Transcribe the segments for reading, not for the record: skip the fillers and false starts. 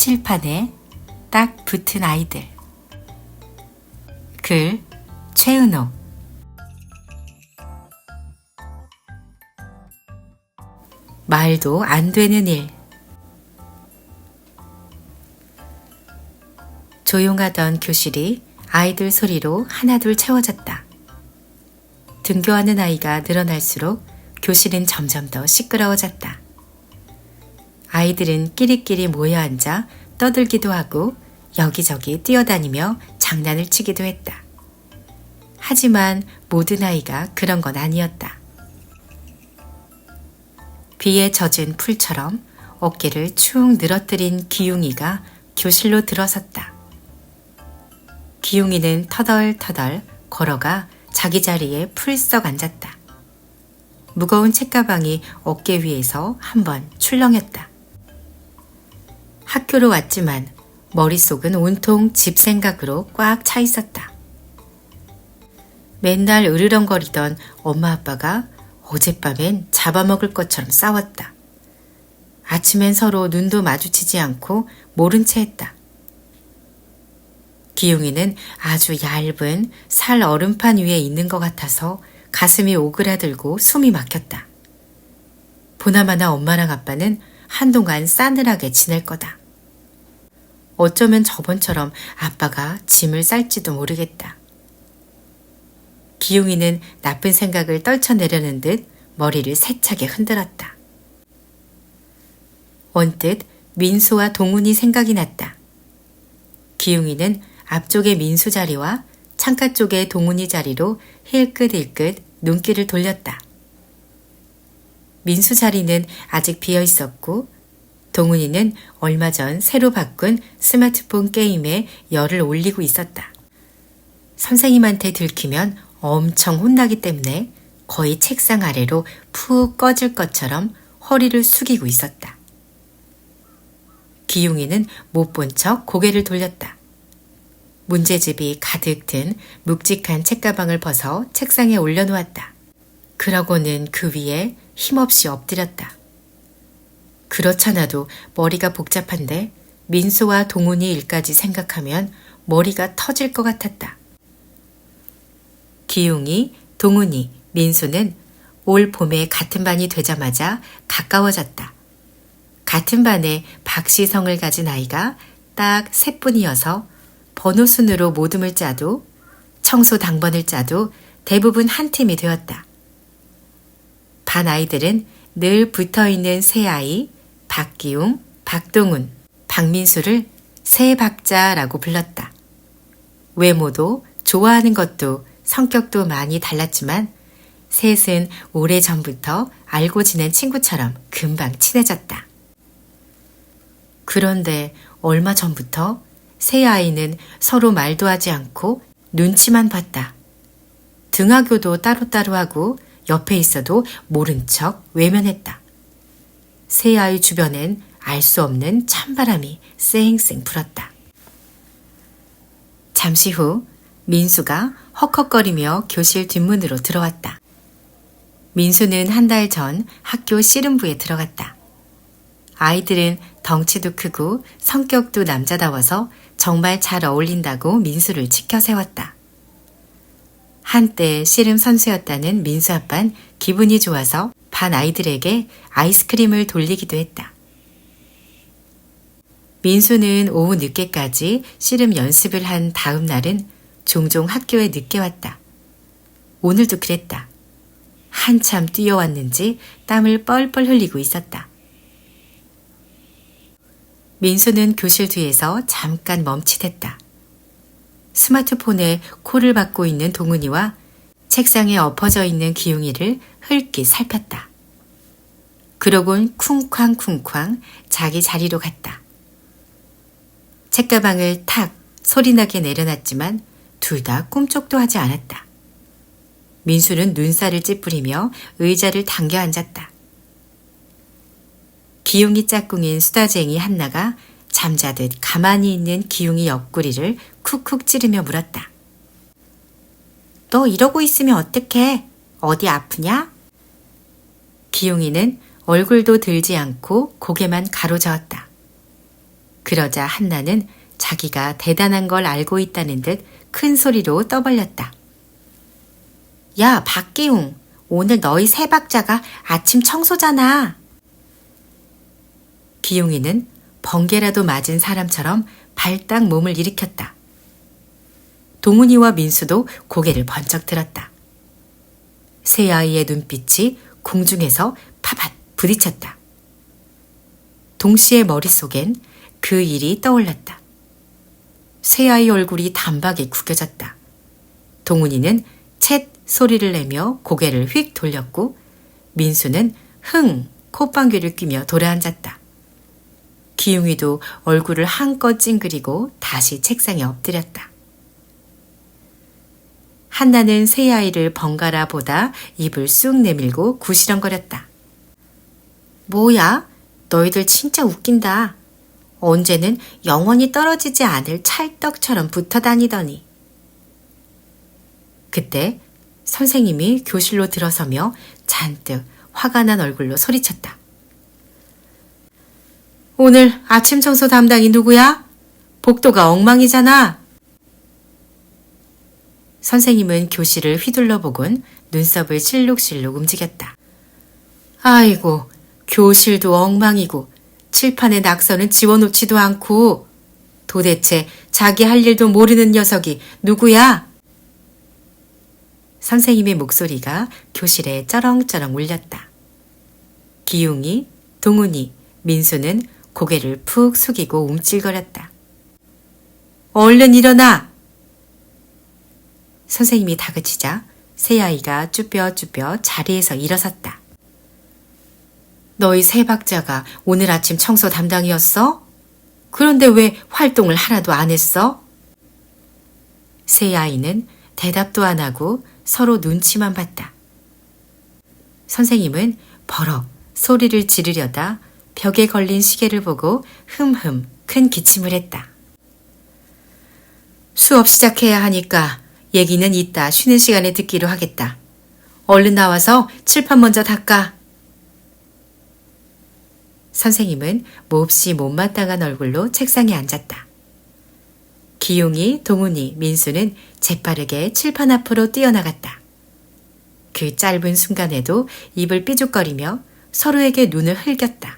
칠판에 딱 붙은 아이들. 글 최은호. 말도 안 되는 일. 조용하던 교실이 아이들 소리로 하나둘 채워졌다. 등교하는 아이가 늘어날수록 교실은 점점 더 시끄러워졌다. 아이들은 끼리끼리 모여 앉아 떠들기도 하고 여기저기 뛰어다니며 장난을 치기도 했다. 하지만 모든 아이가 그런 건 아니었다. 비에 젖은 풀처럼 어깨를 축 늘어뜨린 기웅이가 교실로 들어섰다. 기웅이는 터덜터덜 걸어가 자기 자리에 풀썩 앉았다. 무거운 책가방이 어깨 위에서 한번 출렁였다. 학교로 왔지만 머릿속은 온통 집 생각으로 꽉 차 있었다. 맨날 으르렁거리던 엄마 아빠가 어젯밤엔 잡아먹을 것처럼 싸웠다. 아침엔 서로 눈도 마주치지 않고 모른 채 했다. 기웅이는 아주 얇은 살 얼음판 위에 있는 것 같아서 가슴이 오그라들고 숨이 막혔다. 보나마나 엄마랑 아빠는 한동안 싸늘하게 지낼 거다. 어쩌면 저번처럼 아빠가 짐을 쌀지도 모르겠다. 기웅이는 나쁜 생각을 떨쳐내려는 듯 머리를 세차게 흔들었다. 언뜻 민수와 동훈이 생각이 났다. 기웅이는 앞쪽의 민수 자리와 창가 쪽의 동훈이 자리로 힐끗힐끗 눈길을 돌렸다. 민수 자리는 아직 비어 있었고 동훈이는 얼마 전 새로 바꾼 스마트폰 게임에 열을 올리고 있었다. 선생님한테 들키면 엄청 혼나기 때문에 거의 책상 아래로 푹 꺼질 것처럼 허리를 숙이고 있었다. 기웅이는 못 본 척 고개를 돌렸다. 문제집이 가득 든 묵직한 책가방을 벗어 책상에 올려놓았다. 그러고는 그 위에 힘없이 엎드렸다. 그렇잖아도 머리가 복잡한데 민수와 동훈이 일까지 생각하면 머리가 터질 것 같았다. 기웅이, 동훈이, 민수는 올 봄에 같은 반이 되자마자 가까워졌다. 같은 반에 박시성을 가진 아이가 딱 3분이어서 번호 순으로 모둠을 짜도 청소 당번을 짜도 대부분 한 팀이 되었다. 반 아이들은 늘 붙어있는 새 아이 박기웅, 박동훈, 박민수를 새 박자라고 불렀다. 외모도 좋아하는 것도 성격도 많이 달랐지만 셋은 오래전부터 알고 지낸 친구처럼 금방 친해졌다. 그런데 얼마 전부터 세 아이는 서로 말도 하지 않고 눈치만 봤다. 등하교도 따로따로 하고 옆에 있어도 모른 척 외면했다. 세 아이 주변엔 알 수 없는 찬바람이 쌩쌩 불었다. 잠시 후 민수가 헉헉거리며 교실 뒷문으로 들어왔다. 민수는 한 달 전 학교 씨름부에 들어갔다. 아이들은 덩치도 크고 성격도 남자다워서 정말 잘 어울린다고 민수를 치켜 세웠다. 한때 씨름 선수였다는 민수 아빠는 기분이 좋아서 반 아이들에게 아이스크림을 돌리기도 했다. 민수는 오후 늦게까지 씨름 연습을 한 다음 날은 종종 학교에 늦게 왔다. 오늘도 그랬다. 한참 뛰어왔는지 땀을 뻘뻘 흘리고 있었다. 민수는 교실 뒤에서 잠깐 멈칫했다. 스마트폰에 콜을 받고 있는 동훈이와 책상에 엎어져 있는 기웅이를 흘낏 살폈다. 그러곤 쿵쾅쿵쾅 자기 자리로 갔다. 책가방을 탁 소리나게 내려놨지만 둘 다 꿈쩍도 하지 않았다. 민수는 눈살을 찌푸리며 의자를 당겨 앉았다. 기웅이 짝꿍인 수다쟁이 한나가 잠자듯 가만히 있는 기웅이 옆구리를 쿡쿡 찌르며 물었다. 너 이러고 있으면 어떡해? 어디 아프냐? 기웅이는 얼굴도 들지 않고 고개만 가로저었다. 그러자 한나는 자기가 대단한 걸 알고 있다는 듯 큰 소리로 떠벌렸다. 야, 박기웅, 오늘 너희 세 박자가 아침 청소잖아. 기웅이는 번개라도 맞은 사람처럼 발딱 몸을 일으켰다. 동훈이와 민수도 고개를 번쩍 들었다. 새 아이의 눈빛이 공중에서 파밭 부딪혔다. 동시에 머릿속엔 그 일이 떠올랐다. 새아이 얼굴이 단박에 구겨졌다. 동훈이는 쳇 소리를 내며 고개를 휙 돌렸고 민수는 흥 콧방귀를 뀌며 돌아앉았다. 기웅이도 얼굴을 한껏 찡그리고 다시 책상에 엎드렸다. 한나는 새아이를 번갈아 보다 입을 쑥 내밀고 구시렁거렸다. 뭐야? 너희들 진짜 웃긴다. 언제는 영원히 떨어지지 않을 찰떡처럼 붙어 다니더니. 그때 선생님이 교실로 들어서며 잔뜩 화가 난 얼굴로 소리쳤다. 오늘 아침 청소 담당이 누구야? 복도가 엉망이잖아. 선생님은 교실을 휘둘러 보곤 눈썹을 실룩실룩 움직였다. 아이고, 교실도 엉망이고 칠판에 낙서는 지워놓지도 않고 도대체 자기 할 일도 모르는 녀석이 누구야? 선생님의 목소리가 교실에 쩌렁쩌렁 울렸다. 기웅이, 동훈이, 민수는 고개를 푹 숙이고 움찔거렸다. 얼른 일어나! 선생님이 다그치자 새아이가 쭈뼛쭈뼛 자리에서 일어섰다. 너희 세 박자가 오늘 아침 청소 담당이었어? 그런데 왜 활동을 하나도 안 했어? 새아이는 대답도 안 하고 서로 눈치만 봤다. 선생님은 버럭 소리를 지르려다 벽에 걸린 시계를 보고 흠흠 큰 기침을 했다. 수업 시작해야 하니까 얘기는 이따 쉬는 시간에 듣기로 하겠다. 얼른 나와서 칠판 먼저 닦아. 선생님은 몹시 못마땅한 얼굴로 책상에 앉았다. 기용이, 동훈이, 민수는 재빠르게 칠판 앞으로 뛰어나갔다. 그 짧은 순간에도 입을 삐죽거리며 서로에게 눈을 흘겼다.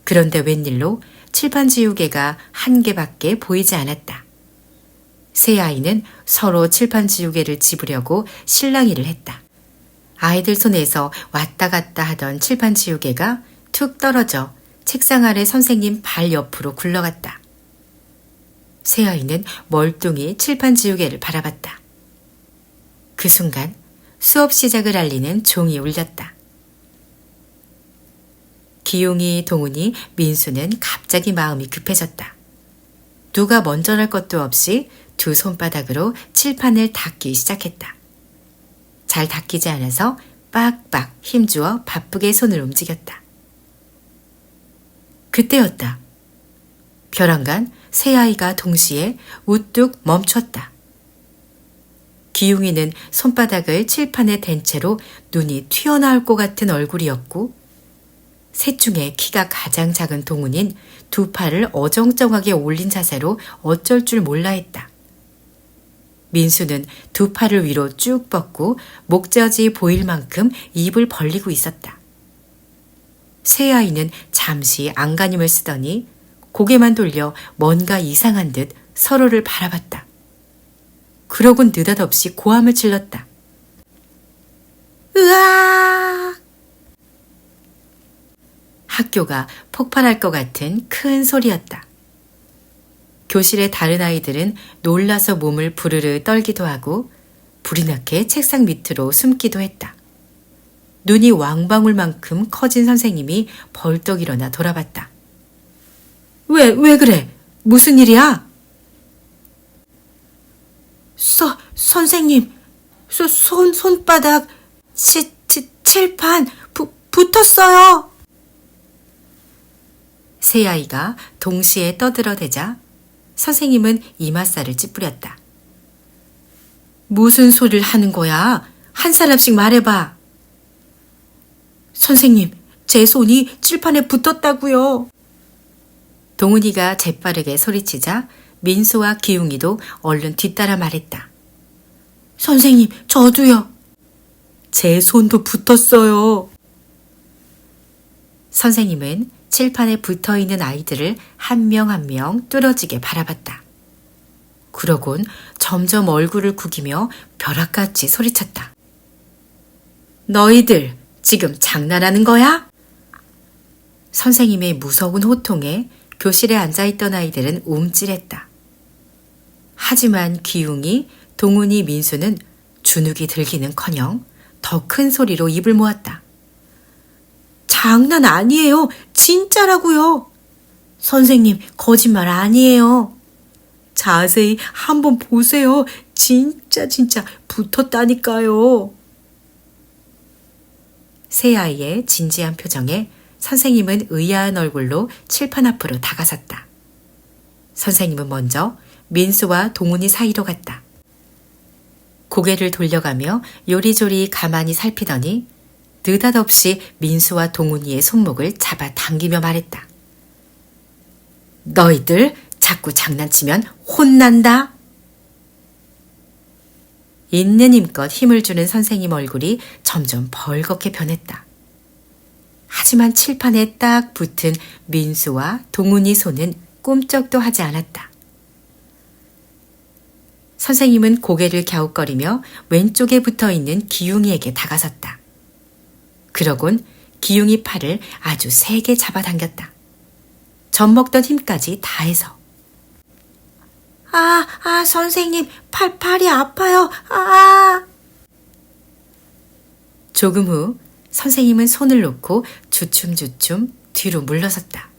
그런데 웬일로 칠판 지우개가 한 개밖에 보이지 않았다. 세 아이는 서로 칠판 지우개를 집으려고 실랑이를 했다. 아이들 손에서 왔다 갔다 하던 칠판 지우개가 툭 떨어져 책상 아래 선생님 발 옆으로 굴러갔다. 세 아이는 멀뚱히 칠판 지우개를 바라봤다. 그 순간 수업 시작을 알리는 종이 울렸다. 기용이, 동훈이, 민수는 갑자기 마음이 급해졌다. 누가 먼저랄 것도 없이 두 손바닥으로 칠판을 닦기 시작했다. 잘 닦이지 않아서 빡빡 힘주어 바쁘게 손을 움직였다. 그때였다. 벼랑간 세 아이가 동시에 우뚝 멈췄다. 기웅이는 손바닥을 칠판에 댄 채로 눈이 튀어나올 것 같은 얼굴이었고 셋 중에 키가 가장 작은 동훈인 두 팔을 어정쩡하게 올린 자세로 어쩔 줄 몰라 했다. 민수는 두 팔을 위로 쭉 뻗고 목젖이 보일 만큼 입을 벌리고 있었다. 세 아이는 잠시 안간힘을 쓰더니 고개만 돌려 뭔가 이상한 듯 서로를 바라봤다. 그러곤 느닷없이 고함을 질렀다. 으아! 학교가 폭발할 것 같은 큰 소리였다. 교실의 다른 아이들은 놀라서 몸을 부르르 떨기도 하고 불이 나게 책상 밑으로 숨기도 했다. 눈이 왕방울만큼 커진 선생님이 벌떡 일어나 돌아봤다. 왜 그래? 무슨 일이야? 선생님, 손바닥, 칠판, 붙었어요. 세 아이가 동시에 떠들어대자 선생님은 이맛살을 찌푸렸다. 무슨 소리를 하는 거야? 한 사람씩 말해봐. 선생님, 제 손이 칠판에 붙었다고요. 동훈이가 재빠르게 소리치자 민수와 기웅이도 얼른 뒤따라 말했다. 선생님, 저도요. 제 손도 붙었어요. 선생님은 칠판에 붙어있는 아이들을 한 명 한 명 뚫어지게 바라봤다. 그러곤 점점 얼굴을 구기며 벼락같이 소리쳤다. 너희들 지금 장난하는 거야? 선생님의 무서운 호통에 교실에 앉아있던 아이들은 움찔했다. 하지만 기웅이, 동훈이, 민수는 주눅이 들기는커녕 더 큰 소리로 입을 모았다. 장난 아니에요. 진짜라고요. 선생님, 거짓말 아니에요. 자세히 한번 보세요. 진짜 붙었다니까요. 새 아이의 진지한 표정에 선생님은 의아한 얼굴로 칠판 앞으로 다가섰다. 선생님은 먼저 민수와 동훈이 사이로 갔다. 고개를 돌려가며 요리조리 가만히 살피더니 느닷없이 민수와 동훈이의 손목을 잡아 당기며 말했다. 너희들 자꾸 장난치면 혼난다. 있는 힘껏 힘을 주는 선생님 얼굴이 점점 벌겋게 변했다. 하지만 칠판에 딱 붙은 민수와 동훈이 손은 꿈쩍도 하지 않았다. 선생님은 고개를 갸웃거리며 왼쪽에 붙어있는 기웅이에게 다가섰다. 그러곤 기웅이 팔을 아주 세게 잡아당겼다. 젖먹던 힘까지 다해서. 선생님, 팔이 아파요. 조금 후 선생님은 손을 놓고 주춤주춤 뒤로 물러섰다.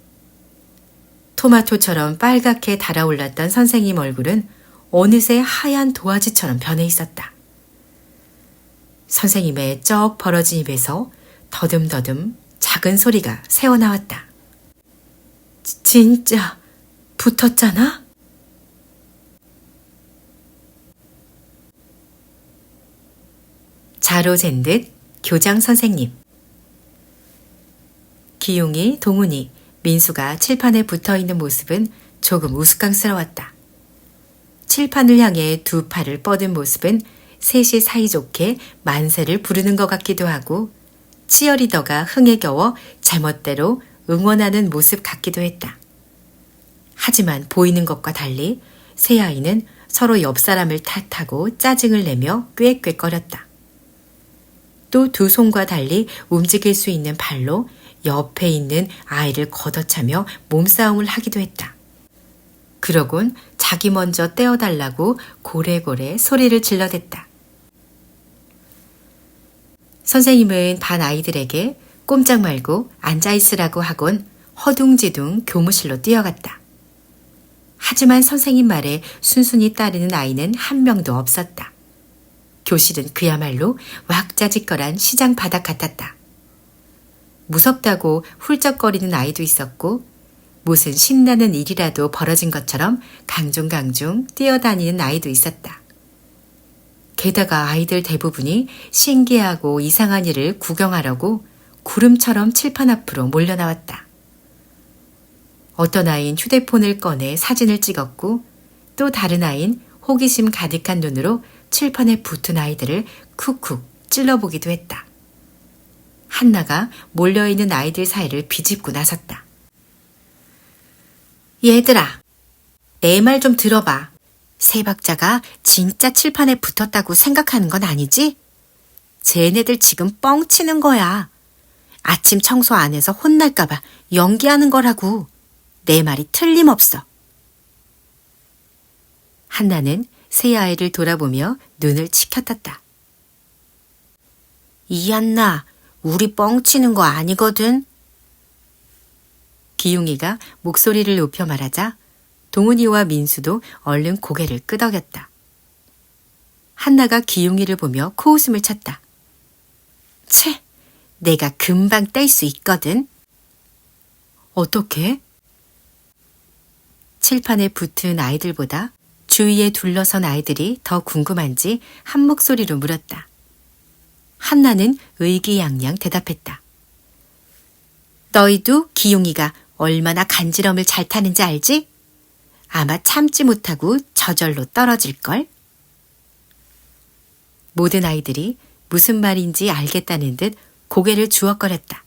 토마토처럼 빨갛게 달아올랐던 선생님 얼굴은 어느새 하얀 도화지처럼 변해 있었다. 선생님의 쩍 벌어진 입에서 더듬더듬 작은 소리가 새어나왔다. 진짜 붙었잖아? 자로 잰 듯 교장 선생님. 기용이, 동훈이, 민수가 칠판에 붙어있는 모습은 조금 우스꽝스러웠다. 칠판을 향해 두 팔을 뻗은 모습은 셋이 사이좋게 만세를 부르는 것 같기도 하고 치어리더가 흥에 겨워 제멋대로 응원하는 모습 같기도 했다. 하지만 보이는 것과 달리 세 아이는 서로 옆 사람을 탓하고 짜증을 내며 꾀꾀거렸다. 또 두 손과 달리 움직일 수 있는 발로 옆에 있는 아이를 걷어차며 몸싸움을 하기도 했다. 그러곤 자기 먼저 떼어달라고 고래고래 소리를 질러댔다. 선생님은 반 아이들에게 꼼짝 말고 앉아있으라고 하곤 허둥지둥 교무실로 뛰어갔다. 하지만 선생님 말에 순순히 따르는 아이는 한 명도 없었다. 교실은 그야말로 왁자지껄한 시장 바닥 같았다. 무섭다고 훌쩍거리는 아이도 있었고 무슨 신나는 일이라도 벌어진 것처럼 강중강중 뛰어다니는 아이도 있었다. 게다가 아이들 대부분이 신기하고 이상한 일을 구경하려고 구름처럼 칠판 앞으로 몰려나왔다. 어떤 아이는 휴대폰을 꺼내 사진을 찍었고 또 다른 아이는 호기심 가득한 눈으로 칠판에 붙은 아이들을 쿡쿡 찔러보기도 했다. 한나가 몰려있는 아이들 사이를 비집고 나섰다. 얘들아, 내 말 좀 들어봐. 세 박자가 진짜 칠판에 붙었다고 생각하는 건 아니지? 쟤네들 지금 뻥치는 거야. 아침 청소 안 해서 혼날까봐 연기하는 거라고. 내 말이 틀림없어. 한나는 세 아이를 돌아보며 눈을 치켜떴다. 이한나, 우리 뻥치는 거 아니거든. 기용이가 목소리를 높여 말하자 동훈이와 민수도 얼른 고개를 끄덕였다. 한나가 기용이를 보며 코웃음을 쳤다. 채, 내가 금방 뗄 수 있거든. 어떻게? 칠판에 붙은 아이들보다 주위에 둘러선 아이들이 더 궁금한지 한 목소리로 물었다. 한나는 의기양양 대답했다. 너희도 기용이가 얼마나 간지럼을 잘 타는지 알지? 아마 참지 못하고 저절로 떨어질걸? 모든 아이들이 무슨 말인지 알겠다는 듯 고개를 주워거렸다.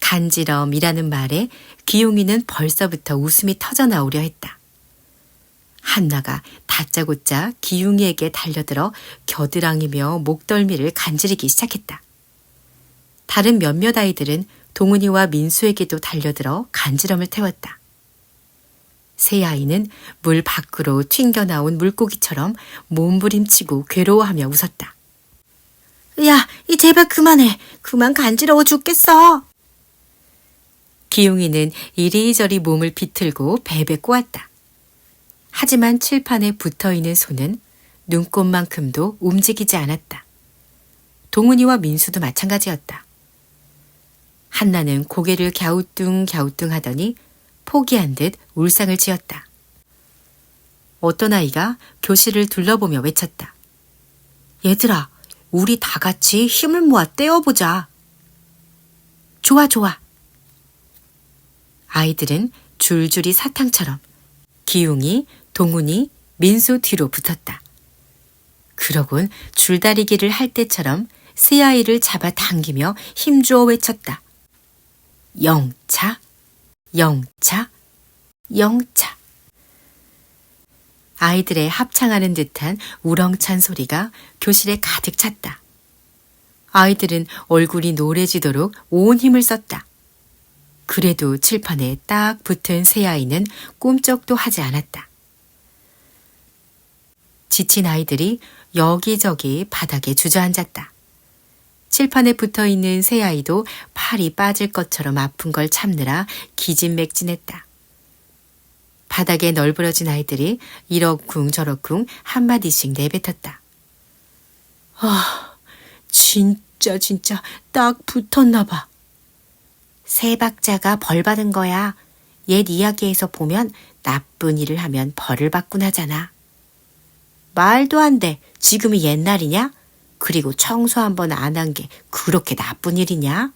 간지럼이라는 말에 기용이는 벌써부터 웃음이 터져나오려 했다. 한나가 다짜고짜 기용이에게 달려들어 겨드랑이며 목덜미를 간지리기 시작했다. 다른 몇몇 아이들은 동훈이와 민수에게도 달려들어 간지럼을 태웠다. 세 아이는 물 밖으로 튕겨나온 물고기처럼 몸부림치고 괴로워하며 웃었다. 야, 제발 그만해. 그만 간지러워 죽겠어. 기용이는 이리저리 몸을 비틀고 베베 꼬았다. 하지만 칠판에 붙어있는 손은 눈꽃만큼도 움직이지 않았다. 동훈이와 민수도 마찬가지였다. 한나는 고개를 갸우뚱갸우뚱 하더니 포기한 듯 울상을 지었다. 어떤 아이가 교실을 둘러보며 외쳤다. 얘들아, 우리 다 같이 힘을 모아 떼어보자. 좋아, 좋아. 아이들은 줄줄이 사탕처럼 기웅이, 동훈이, 민수 뒤로 붙었다. 그러곤 줄다리기를 할 때처럼 세 아이를 잡아 당기며 힘주어 외쳤다. 영차, 영차, 영차. 아이들의 합창하는 듯한 우렁찬 소리가 교실에 가득 찼다. 아이들은 얼굴이 노래지도록 온 힘을 썼다. 그래도 칠판에 딱 붙은 세 아이는 꿈쩍도 하지 않았다. 지친 아이들이 여기저기 바닥에 주저앉았다. 칠판에 붙어있는 세 아이도 팔이 빠질 것처럼 아픈 걸 참느라 기진맥진했다. 바닥에 널브러진 아이들이 이러쿵 저러쿵 한마디씩 내뱉었다. 아, 진짜 딱 붙었나 봐. 세 박자가 벌 받은 거야. 옛 이야기에서 보면 나쁜 일을 하면 벌을 받곤 하잖아. 말도 안 돼. 지금이 옛날이냐? 그리고 청소 한 번 안 한 게 그렇게 나쁜 일이냐?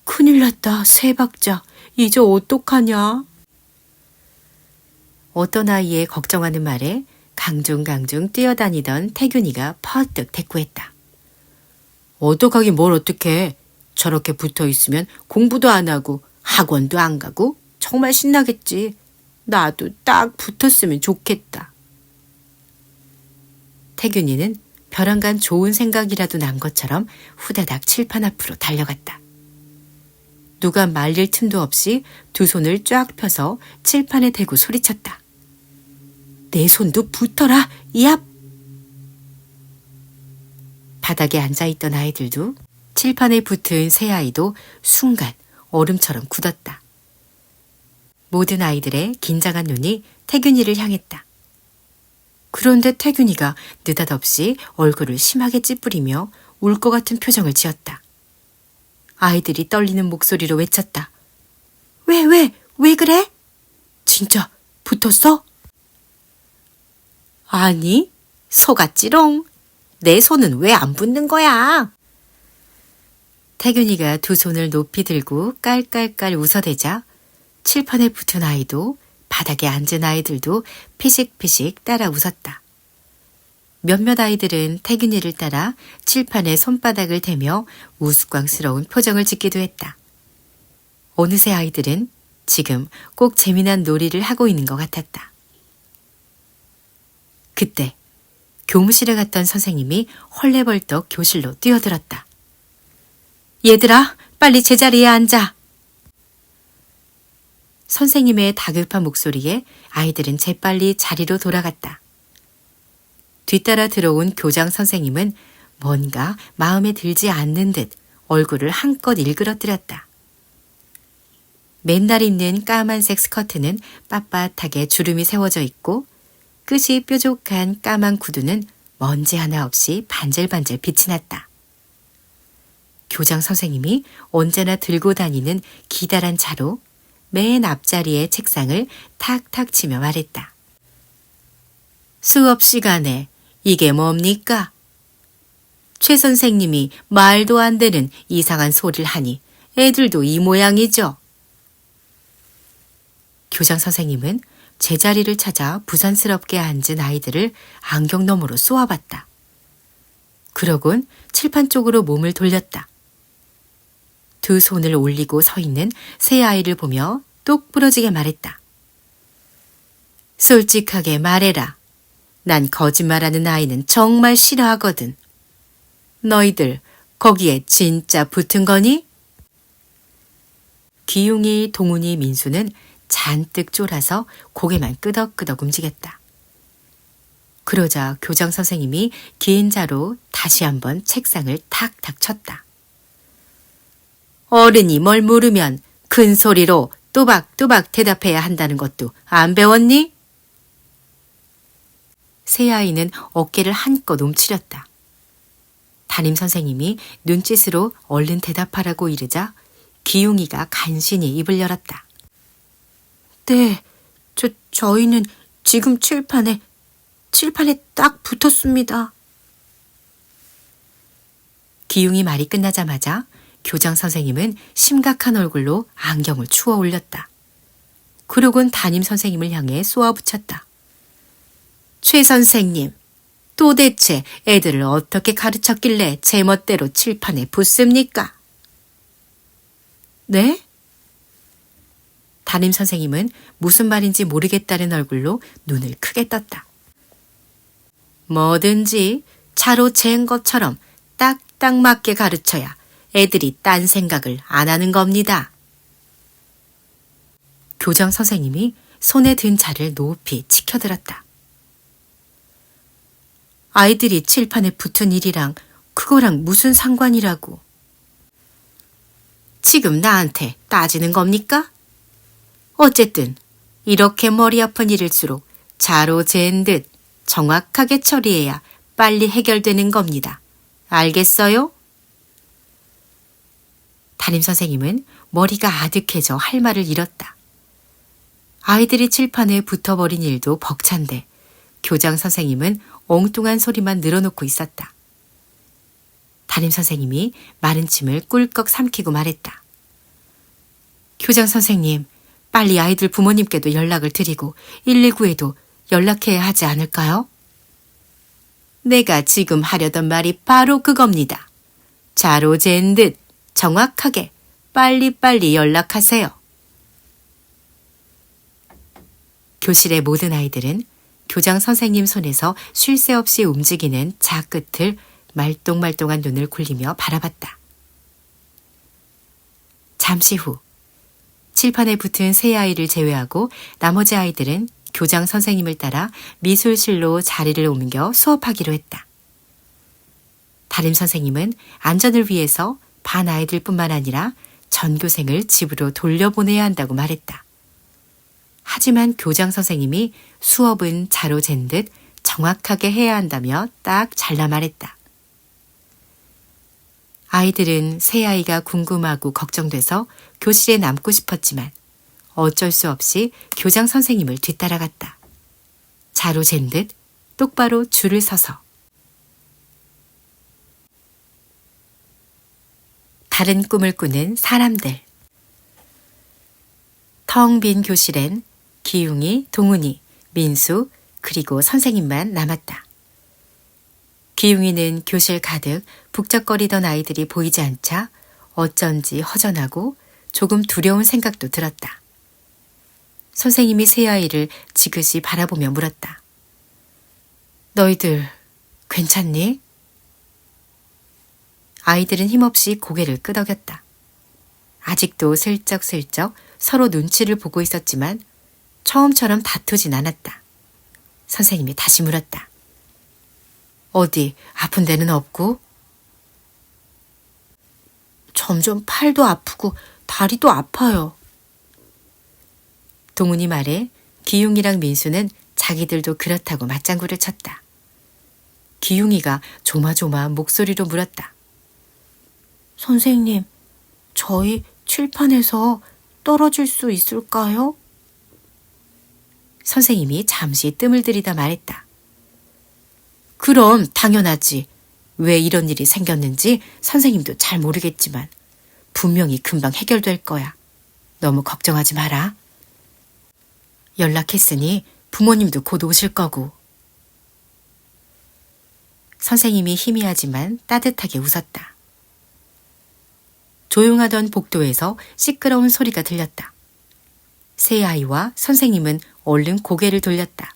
큰일 났다. 세 박자. 이제 어떡하냐? 어떤 아이의 걱정하는 말에 강중강중 뛰어다니던 태균이가 퍼뜩 대꾸했다. 어떡하긴 뭘 어떡해. 저렇게 붙어있으면 공부도 안 하고 학원도 안 가고 정말 신나겠지. 나도 딱 붙었으면 좋겠다. 태균이는 벼랑간 좋은 생각이라도 난 것처럼 후다닥 칠판 앞으로 달려갔다. 누가 말릴 틈도 없이 두 손을 쫙 펴서 칠판에 대고 소리쳤다. 내 손도 붙어라, 얍! 바닥에 앉아있던 아이들도 칠판에 붙은 새 아이도 순간 얼음처럼 굳었다. 모든 아이들의 긴장한 눈이 태균이를 향했다. 그런데 태균이가 느닷없이 얼굴을 심하게 찌푸리며 울 것 같은 표정을 지었다. 아이들이 떨리는 목소리로 외쳤다. 왜 그래? 진짜 붙었어? 아니, 속았지롱. 내 손은 왜 안 붙는 거야? 태균이가 두 손을 높이 들고 깔깔깔 웃어대자 칠판에 붙은 아이도 바닥에 앉은 아이들도 피식피식 따라 웃었다. 몇몇 아이들은 태균이를 따라 칠판에 손바닥을 대며 우스꽝스러운 표정을 짓기도 했다. 어느새 아이들은 지금 꼭 재미난 놀이를 하고 있는 것 같았다. 그때 교무실에 갔던 선생님이 헐레벌떡 교실로 뛰어들었다. 얘들아, 빨리 제자리에 앉아. 선생님의 다급한 목소리에 아이들은 재빨리 자리로 돌아갔다. 뒤따라 들어온 교장 선생님은 뭔가 마음에 들지 않는 듯 얼굴을 한껏 일그러뜨렸다. 맨날 입는 까만색 스커트는 빳빳하게 주름이 세워져 있고 끝이 뾰족한 까만 구두는 먼지 하나 없이 반질반질 빛이 났다. 교장 선생님이 언제나 들고 다니는 기다란 차로 맨 앞자리의 책상을 탁탁 치며 말했다. 수업 시간에 이게 뭡니까? 최 선생님이 말도 안 되는 이상한 소리를 하니 애들도 이 모양이죠. 교장 선생님은 제자리를 찾아 부산스럽게 앉은 아이들을 안경 너머로 쏘아봤다. 그러곤 칠판 쪽으로 몸을 돌렸다. 두 손을 올리고 서 있는 세 아이를 보며 똑 부러지게 말했다. 솔직하게 말해라. 난 거짓말하는 아이는 정말 싫어하거든. 너희들 거기에 진짜 붙은 거니? 기용이, 동훈이, 민수는 잔뜩 쫄아서 고개만 끄덕끄덕 움직였다. 그러자 교장 선생님이 긴 자로 다시 한번 책상을 탁탁 쳤다. 어른이 뭘 물으면 큰 소리로 또박또박 대답해야 한다는 것도 안 배웠니? 세 아이는 어깨를 한껏 움츠렸다. 담임 선생님이 눈짓으로 얼른 대답하라고 이르자 기용이가 간신히 입을 열었다. 네, 저희는 지금 칠판에 딱 붙었습니다. 기용이 말이 끝나자마자 교장 선생님은 심각한 얼굴로 안경을 추워 올렸다. 그러곤 담임 선생님을 향해 쏘아붙였다. 최 선생님, 도대체 애들을 어떻게 가르쳤길래 제멋대로 칠판에 붙습니까? 네? 담임 선생님은 무슨 말인지 모르겠다는 얼굴로 눈을 크게 떴다. 뭐든지 차로 잰 것처럼 딱딱 맞게 가르쳐야 애들이 딴 생각을 안 하는 겁니다. 교장 선생님이 손에 든 자를 높이 치켜들었다. 아이들이 칠판에 붙은 일이랑 그거랑 무슨 상관이라고. 지금 나한테 따지는 겁니까? 어쨌든 이렇게 머리 아픈 일일수록 자로 잰 듯 정확하게 처리해야 빨리 해결되는 겁니다. 알겠어요? 담임 선생님은 머리가 아득해져 할 말을 잃었다. 아이들이 칠판에 붙어버린 일도 벅찬데 교장 선생님은 엉뚱한 소리만 늘어놓고 있었다. 담임 선생님이 마른 침을 꿀꺽 삼키고 말했다. 교장 선생님, 빨리 아이들 부모님께도 연락을 드리고 119에도 연락해야 하지 않을까요? 내가 지금 하려던 말이 바로 그겁니다. 자로 잰 듯 정확하게 빨리빨리 연락하세요. 교실의 모든 아이들은 교장 선생님 손에서 쉴 새 없이 움직이는 자 끝을 말똥말똥한 눈을 굴리며 바라봤다. 잠시 후 칠판에 붙은 세 아이를 제외하고 나머지 아이들은 교장 선생님을 따라 미술실로 자리를 옮겨 수업하기로 했다. 담임 선생님은 안전을 위해서 반 아이들뿐만 아니라 전교생을 집으로 돌려보내야 한다고 말했다. 하지만 교장 선생님이 수업은 자로 잰 듯 정확하게 해야 한다며 딱 잘라 말했다. 아이들은 새 아이가 궁금하고 걱정돼서 교실에 남고 싶었지만 어쩔 수 없이 교장 선생님을 뒤따라갔다. 자로 잰 듯 똑바로 줄을 서서. 다른 꿈을 꾸는 사람들. 텅 빈 교실엔 기웅이, 동훈이, 민수, 그리고 선생님만 남았다. 기웅이는 교실 가득 북적거리던 아이들이 보이지 않자 어쩐지 허전하고 조금 두려운 생각도 들었다. 선생님이 세 아이를 지그시 바라보며 물었다. 너희들 괜찮니? 아이들은 힘없이 고개를 끄덕였다. 아직도 슬쩍슬쩍 서로 눈치를 보고 있었지만 처음처럼 다투진 않았다. 선생님이 다시 물었다. 어디 아픈 데는 없고? 점점 팔도 아프고 다리도 아파요. 동훈이 말에 기웅이랑 민수는 자기들도 그렇다고 맞장구를 쳤다. 기웅이가 조마조마한 목소리로 물었다. 선생님, 저희 칠판에서 떨어질 수 있을까요? 선생님이 잠시 뜸을 들이다 말했다. 그럼 당연하지. 왜 이런 일이 생겼는지 선생님도 잘 모르겠지만 분명히 금방 해결될 거야. 너무 걱정하지 마라. 연락했으니 부모님도 곧 오실 거고. 선생님이 희미하지만 따뜻하게 웃었다. 조용하던 복도에서 시끄러운 소리가 들렸다. 세 아이와 선생님은 얼른 고개를 돌렸다.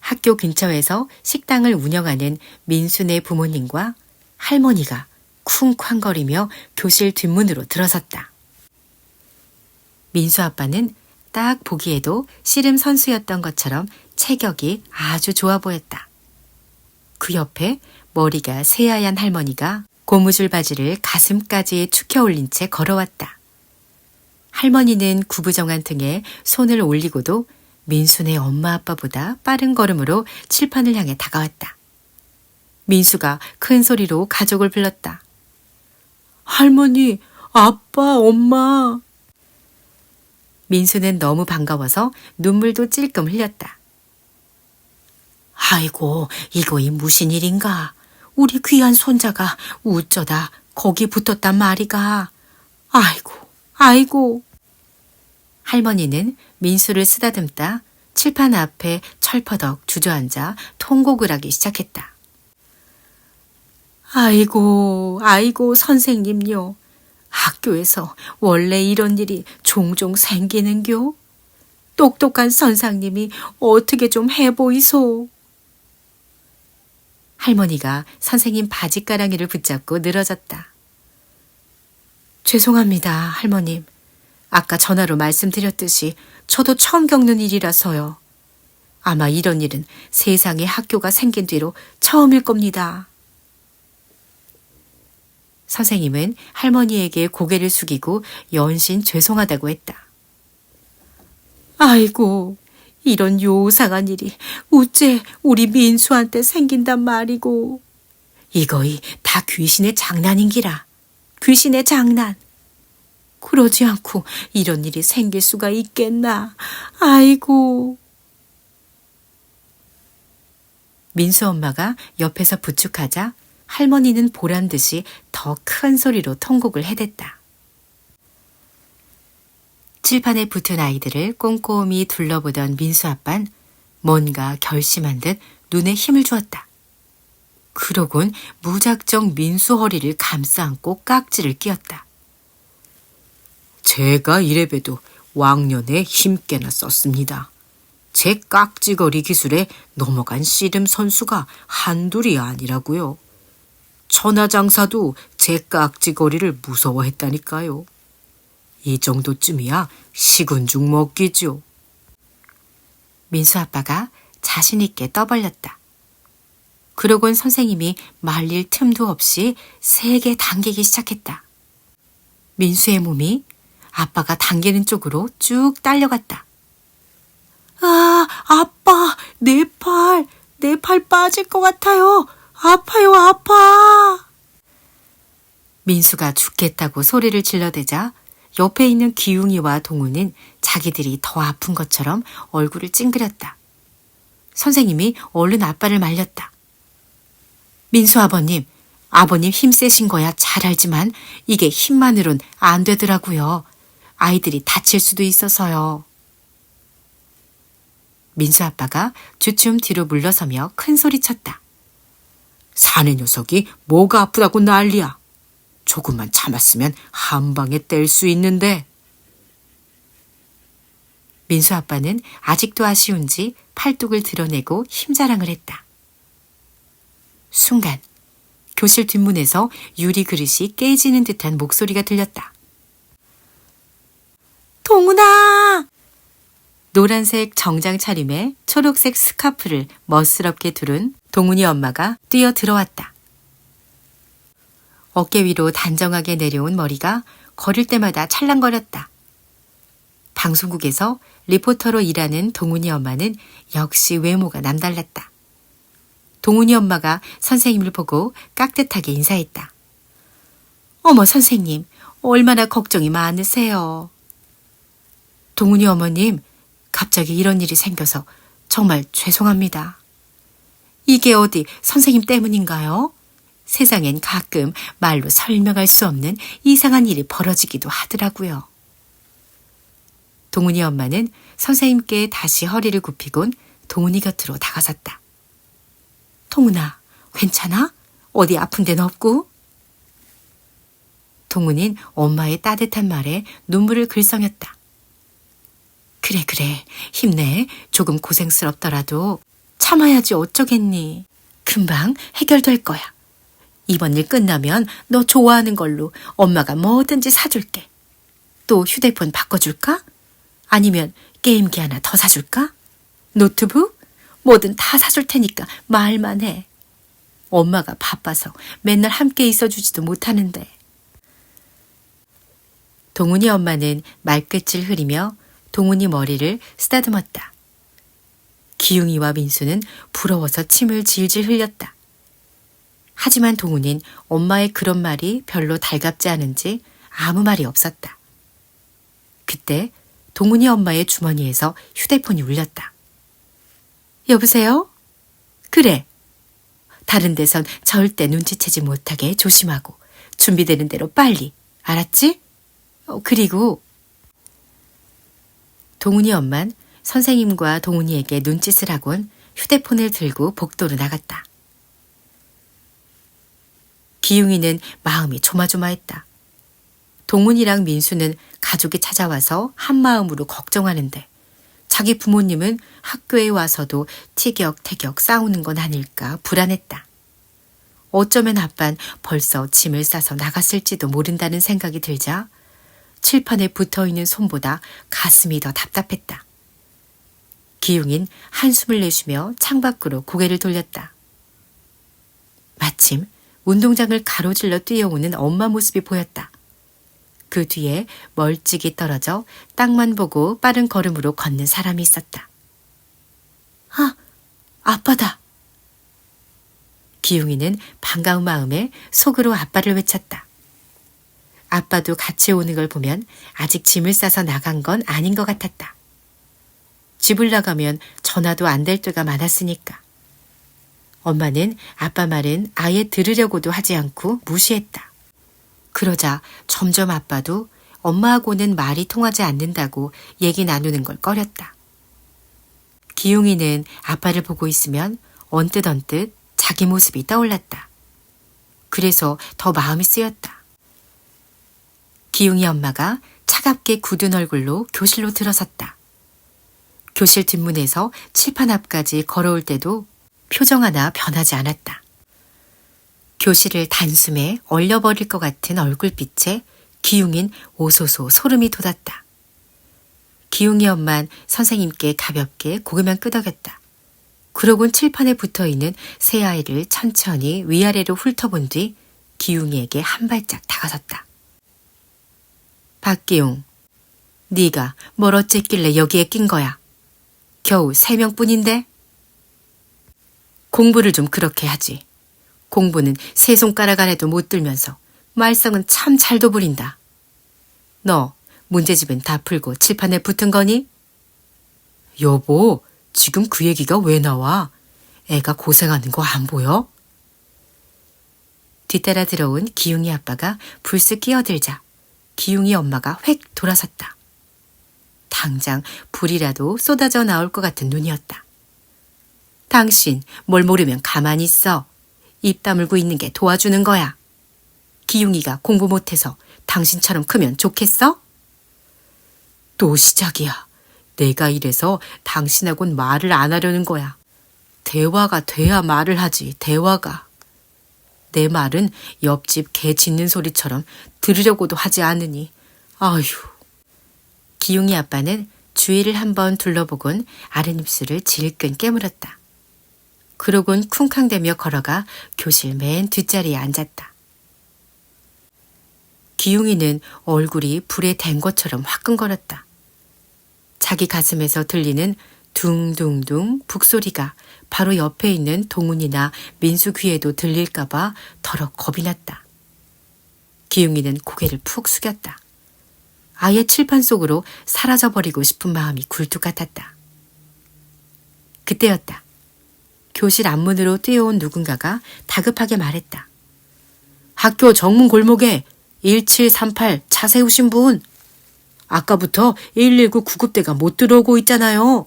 학교 근처에서 식당을 운영하는 민수네 부모님과 할머니가 쿵쾅거리며 교실 뒷문으로 들어섰다. 민수 아빠는 딱 보기에도 씨름 선수였던 것처럼 체격이 아주 좋아 보였다. 그 옆에 머리가 새하얀 할머니가 고무줄 바지를 가슴까지 축혀 올린 채 걸어왔다. 할머니는 구부정한 등에 손을 올리고도 민수네 엄마 아빠보다 빠른 걸음으로 칠판을 향해 다가왔다. 민수가 큰 소리로 가족을 불렀다. 할머니, 아빠, 엄마. 민수는 너무 반가워서 눈물도 찔끔 흘렸다. 아이고, 이거 이 무슨 일인가. 우리 귀한 손자가 어쩌다 거기 붙었단 말이가. 아이고, 아이고. 할머니는 민수를 쓰다듬다 칠판 앞에 철퍼덕 주저앉아 통곡을 하기 시작했다. 아이고, 아이고, 선생님요. 학교에서 원래 이런 일이 종종 생기는겨? 똑똑한 선생님이 어떻게 좀 해보이소. 할머니가 선생님 바지가랑이를 붙잡고 늘어졌다. 죄송합니다, 할머님. 아까 전화로 말씀드렸듯이 저도 처음 겪는 일이라서요. 아마 이런 일은 세상에 학교가 생긴 뒤로 처음일 겁니다. 선생님은 할머니에게 고개를 숙이고 연신 죄송하다고 했다. 아이고, 이런 요상한 일이 어째 우리 민수한테 생긴단 말이고. 이거이 다 귀신의 장난인기라. 귀신의 장난. 그러지 않고 이런 일이 생길 수가 있겠나. 아이고. 민수 엄마가 옆에서 부축하자 할머니는 보란 듯이 더 큰 소리로 통곡을 해댔다. 칠판에 붙은 아이들을 꼼꼼히 둘러보던 민수 아빤 뭔가 결심한 듯 눈에 힘을 주었다. 그러곤 무작정 민수 허리를 감싸 안고 깍지를 끼었다. 제가 이래봬도 왕년에 힘께나 썼습니다. 제 깍지거리 기술에 넘어간 씨름 선수가 한둘이 아니라고요. 천하장사도 제 깍지거리를 무서워했다니까요. 이 정도쯤이야 식은 죽 먹기죠. 민수 아빠가 자신 있게 떠벌렸다. 그러곤 선생님이 말릴 틈도 없이 세게 당기기 시작했다. 민수의 몸이 아빠가 당기는 쪽으로 쭉 딸려갔다. 아, 아빠, 내 팔 빠질 것 같아요. 아파요, 아파. 민수가 죽겠다고 소리를 질러대자 옆에 있는 기웅이와 동우는 자기들이 더 아픈 것처럼 얼굴을 찡그렸다. 선생님이 얼른 아빠를 말렸다. 민수 아버님, 아버님 힘세신 거야 잘 알지만 이게 힘만으론 안 되더라고요. 아이들이 다칠 수도 있어서요. 민수 아빠가 주춤 뒤로 물러서며 큰 소리쳤다. 사내 녀석이 뭐가 아프다고 난리야. 조금만 참았으면 한 방에 뗄 수 있는데. 민수 아빠는 아직도 아쉬운지 팔뚝을 드러내고 힘자랑을 했다. 순간 교실 뒷문에서 유리 그릇이 깨지는 듯한 목소리가 들렸다. 동훈아! 노란색 정장 차림에 초록색 스카프를 멋스럽게 두른 동훈이 엄마가 뛰어 들어왔다. 어깨 위로 단정하게 내려온 머리가 걸을 때마다 찰랑거렸다. 방송국에서 리포터로 일하는 동훈이 엄마는 역시 외모가 남달랐다. 동훈이 엄마가 선생님을 보고 깍듯하게 인사했다. 어머 선생님, 얼마나 걱정이 많으세요. 동훈이 어머님, 갑자기 이런 일이 생겨서 정말 죄송합니다. 이게 어디 선생님 때문인가요? 세상엔 가끔 말로 설명할 수 없는 이상한 일이 벌어지기도 하더라고요. 동훈이 엄마는 선생님께 다시 허리를 굽히곤 동훈이 곁으로 다가섰다. 동훈아, 괜찮아? 어디 아픈 데는 없고? 동훈인 엄마의 따뜻한 말에 눈물을 글썽였다. 그래, 힘내. 조금 고생스럽더라도 참아야지 어쩌겠니. 금방 해결될 거야. 이번 일 끝나면 너 좋아하는 걸로 엄마가 뭐든지 사줄게. 또 휴대폰 바꿔줄까? 아니면 게임기 하나 더 사줄까? 노트북? 뭐든 다 사줄 테니까 말만 해. 엄마가 바빠서 맨날 함께 있어주지도 못하는데. 동훈이 엄마는 말끝을 흐리며 동훈이 머리를 쓰다듬었다. 기웅이와 민수는 부러워서 침을 질질 흘렸다. 하지만 동훈인 엄마의 그런 말이 별로 달갑지 않은지 아무 말이 없었다. 그때 동훈이 엄마의 주머니에서 휴대폰이 울렸다. 여보세요? 그래. 다른 데선 절대 눈치채지 못하게 조심하고 준비되는 대로 빨리. 알았지? 그리고 동훈이 엄만 선생님과 동훈이에게 눈짓을 하곤 휴대폰을 들고 복도로 나갔다. 기웅이는 마음이 조마조마했다. 동훈이랑 민수는 가족이 찾아와서 한마음으로 걱정하는데 자기 부모님은 학교에 와서도 티격태격 싸우는 건 아닐까 불안했다. 어쩌면 아빤 벌써 짐을 싸서 나갔을지도 모른다는 생각이 들자 칠판에 붙어있는 손보다 가슴이 더 답답했다. 기웅인 한숨을 내쉬며 창밖으로 고개를 돌렸다. 마침 운동장을 가로질러 뛰어오는 엄마 모습이 보였다. 그 뒤에 멀찍이 떨어져 땅만 보고 빠른 걸음으로 걷는 사람이 있었다. 아, 아빠다. 기웅이는 반가운 마음에 속으로 아빠를 외쳤다. 아빠도 같이 오는 걸 보면 아직 짐을 싸서 나간 건 아닌 것 같았다. 집을 나가면 전화도 안 될 때가 많았으니까. 엄마는 아빠 말은 아예 들으려고도 하지 않고 무시했다. 그러자 점점 아빠도 엄마하고는 말이 통하지 않는다고 얘기 나누는 걸 꺼렸다. 기웅이는 아빠를 보고 있으면 언뜻 자기 모습이 떠올랐다. 그래서 더 마음이 쓰였다. 기웅이 엄마가 차갑게 굳은 얼굴로 교실로 들어섰다. 교실 뒷문에서 칠판 앞까지 걸어올 때도 표정 하나 변하지 않았다. 교실을 단숨에 얼려버릴 것 같은 얼굴빛에 기웅인 오소소 소름이 돋았다. 기웅이 엄만 선생님께 가볍게 고개만 끄덕였다. 그러곤 칠판에 붙어있는 새 아이를 천천히 위아래로 훑어본 뒤 기웅이에게 한 발짝 다가섰다. 박기웅, 네가 뭘 어쨌길래 여기에 낀 거야? 겨우 3명뿐인데? 공부를 좀 그렇게 하지. 공부는 세 손가락 안에도 못 들면서 말썽은 참 잘도 부린다. 너 문제집은 다 풀고 칠판에 붙은 거니? 여보, 지금 그 얘기가 왜 나와? 애가 고생하는 거 안 보여? 뒤따라 들어온 기웅이 아빠가 불쑥 끼어들자 기웅이 엄마가 획 돌아섰다. 당장 불이라도 쏟아져 나올 것 같은 눈이었다. 당신 뭘 모르면 가만히 있어. 입 다물고 있는 게 도와주는 거야. 기웅이가 공부 못해서 당신처럼 크면 좋겠어? 또 시작이야. 내가 이래서 당신하고는 말을 안 하려는 거야. 대화가 돼야 말을 하지, 대화가. 내 말은 옆집 개 짖는 소리처럼 들으려고도 하지 않으니. 아휴. 기웅이 아빠는 주위를 한번 둘러보곤 아랫입술을 질끈 깨물었다. 그러곤 쿵쾅대며 걸어가 교실 맨 뒷자리에 앉았다. 기웅이는 얼굴이 불에 댄 것처럼 화끈거렸다. 자기 가슴에서 들리는 둥둥둥 북소리가 바로 옆에 있는 동훈이나 민수 귀에도 들릴까봐 더럭 겁이 났다. 기웅이는 고개를 푹 숙였다. 아예 칠판 속으로 사라져버리고 싶은 마음이 굴뚝 같았다. 그때였다. 교실 앞문으로 뛰어온 누군가가 다급하게 말했다. 학교 정문 골목에 1738 차 세우신 분. 아까부터 119 구급대가 못 들어오고 있잖아요.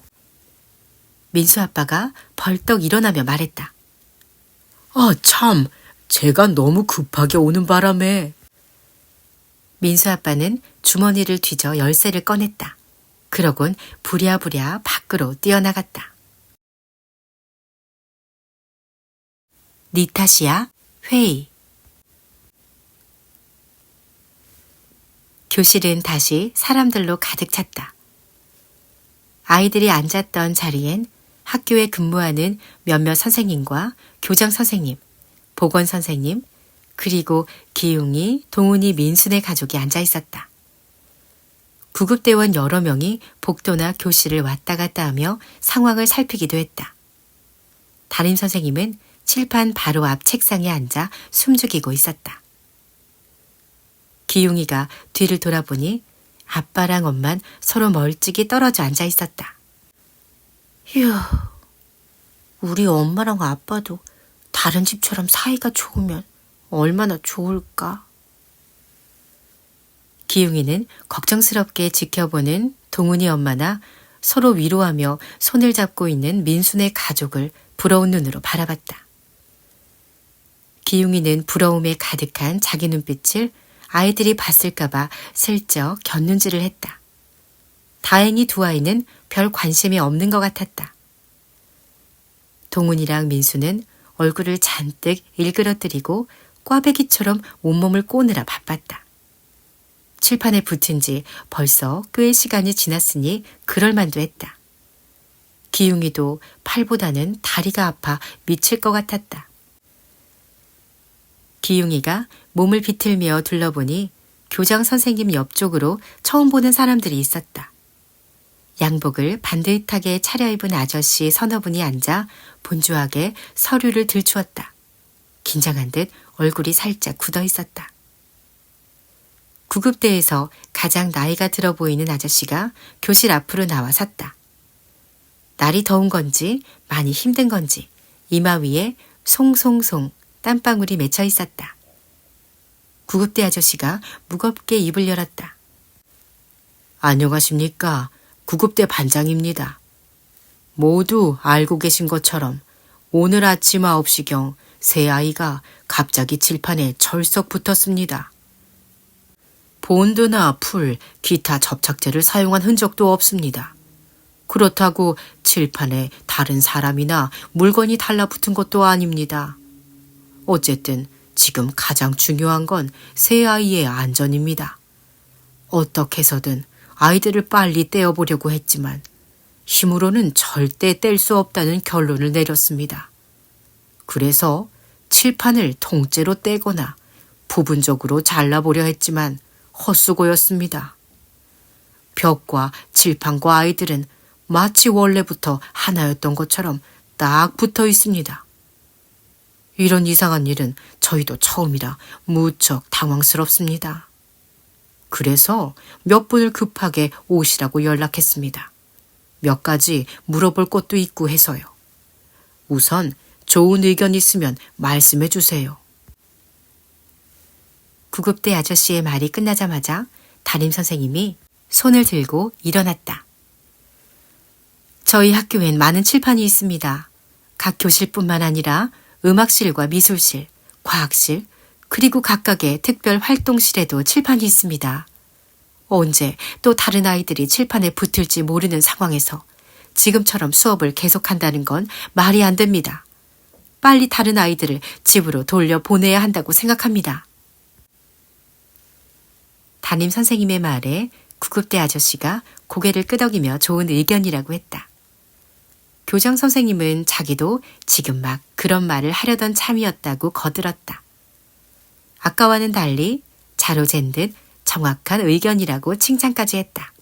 민수 아빠가 벌떡 일어나며 말했다. 아, 참. 제가 너무 급하게 오는 바람에. 민수 아빠는 주머니를 뒤져 열쇠를 꺼냈다. 그러곤 부랴부랴 밖으로 뛰어나갔다. 니 탓이야? 회의. 교실은 다시 사람들로 가득 찼다. 아이들이 앉았던 자리엔 학교에 근무하는 몇몇 선생님과 교장 선생님, 보건 선생님, 그리고 기웅이, 동훈이, 민순의 가족이 앉아 있었다. 구급대원 여러 명이 복도나 교실을 왔다 갔다 하며 상황을 살피기도 했다. 담임 선생님은 칠판 바로 앞 책상에 앉아 숨죽이고 있었다. 기웅이가 뒤를 돌아보니 아빠랑 엄만 서로 멀찍이 떨어져 앉아 있었다. 휴, 우리 엄마랑 아빠도 다른 집처럼 사이가 좋으면 얼마나 좋을까? 기웅이는 걱정스럽게 지켜보는 동훈이 엄마나 서로 위로하며 손을 잡고 있는 민순의 가족을 부러운 눈으로 바라봤다. 기웅이는 부러움에 가득한 자기 눈빛을 아이들이 봤을까봐 슬쩍 곁눈질을 했다. 다행히 두 아이는 별 관심이 없는 것 같았다. 동훈이랑 민수는 얼굴을 잔뜩 일그러뜨리고 꽈배기처럼 온몸을 꼬느라 바빴다. 칠판에 붙은 지 벌써 꽤 시간이 지났으니 그럴만도 했다. 기웅이도 팔보다는 다리가 아파 미칠 것 같았다. 기웅이가 몸을 비틀며 둘러보니 교장 선생님 옆쪽으로 처음 보는 사람들이 있었다. 양복을 반듯하게 차려입은 아저씨 서너 분이 앉아 분주하게 서류를 들추었다. 긴장한 듯 얼굴이 살짝 굳어 있었다. 구급대에서 가장 나이가 들어 보이는 아저씨가 교실 앞으로 나와 섰다. 날이 더운 건지 많이 힘든 건지 이마 위에 송송송 땀방울이 맺혀 있었다. 구급대 아저씨가 무겁게 입을 열었다. 안녕하십니까. 구급대 반장입니다. 모두 알고 계신 것처럼 오늘 아침 9시경 새 아이가 갑자기 칠판에 철썩 붙었습니다. 본드나 풀, 기타 접착제를 사용한 흔적도 없습니다. 그렇다고 칠판에 다른 사람이나 물건이 달라붙은 것도 아닙니다. 어쨌든 지금 가장 중요한 건 새 아이의 안전입니다. 어떻게 해서든 아이들을 빨리 떼어보려고 했지만 힘으로는 절대 뗄 수 없다는 결론을 내렸습니다. 그래서 칠판을 통째로 떼거나 부분적으로 잘라보려 했지만 헛수고였습니다. 벽과 칠판과 아이들은 마치 원래부터 하나였던 것처럼 딱 붙어 있습니다. 이런 이상한 일은 저희도 처음이라 무척 당황스럽습니다. 그래서 몇 분을 급하게 오시라고 연락했습니다. 몇 가지 물어볼 것도 있고 해서요. 우선 좋은 의견 있으면 말씀해 주세요. 구급대 아저씨의 말이 끝나자마자 담임 선생님이 손을 들고 일어났다. 저희 학교엔 많은 칠판이 있습니다. 각 교실뿐만 아니라 음악실과 미술실, 과학실, 그리고 각각의 특별 활동실에도 칠판이 있습니다. 언제 또 다른 아이들이 칠판에 붙을지 모르는 상황에서 지금처럼 수업을 계속한다는 건 말이 안 됩니다. 빨리 다른 아이들을 집으로 돌려보내야 한다고 생각합니다. 담임 선생님의 말에 구급대 아저씨가 고개를 끄덕이며 좋은 의견이라고 했다. 교장 선생님은 자기도 지금 막 그런 말을 하려던 참이었다고 거들었다. 아까와는 달리 자로 잰 듯 정확한 의견이라고 칭찬까지 했다.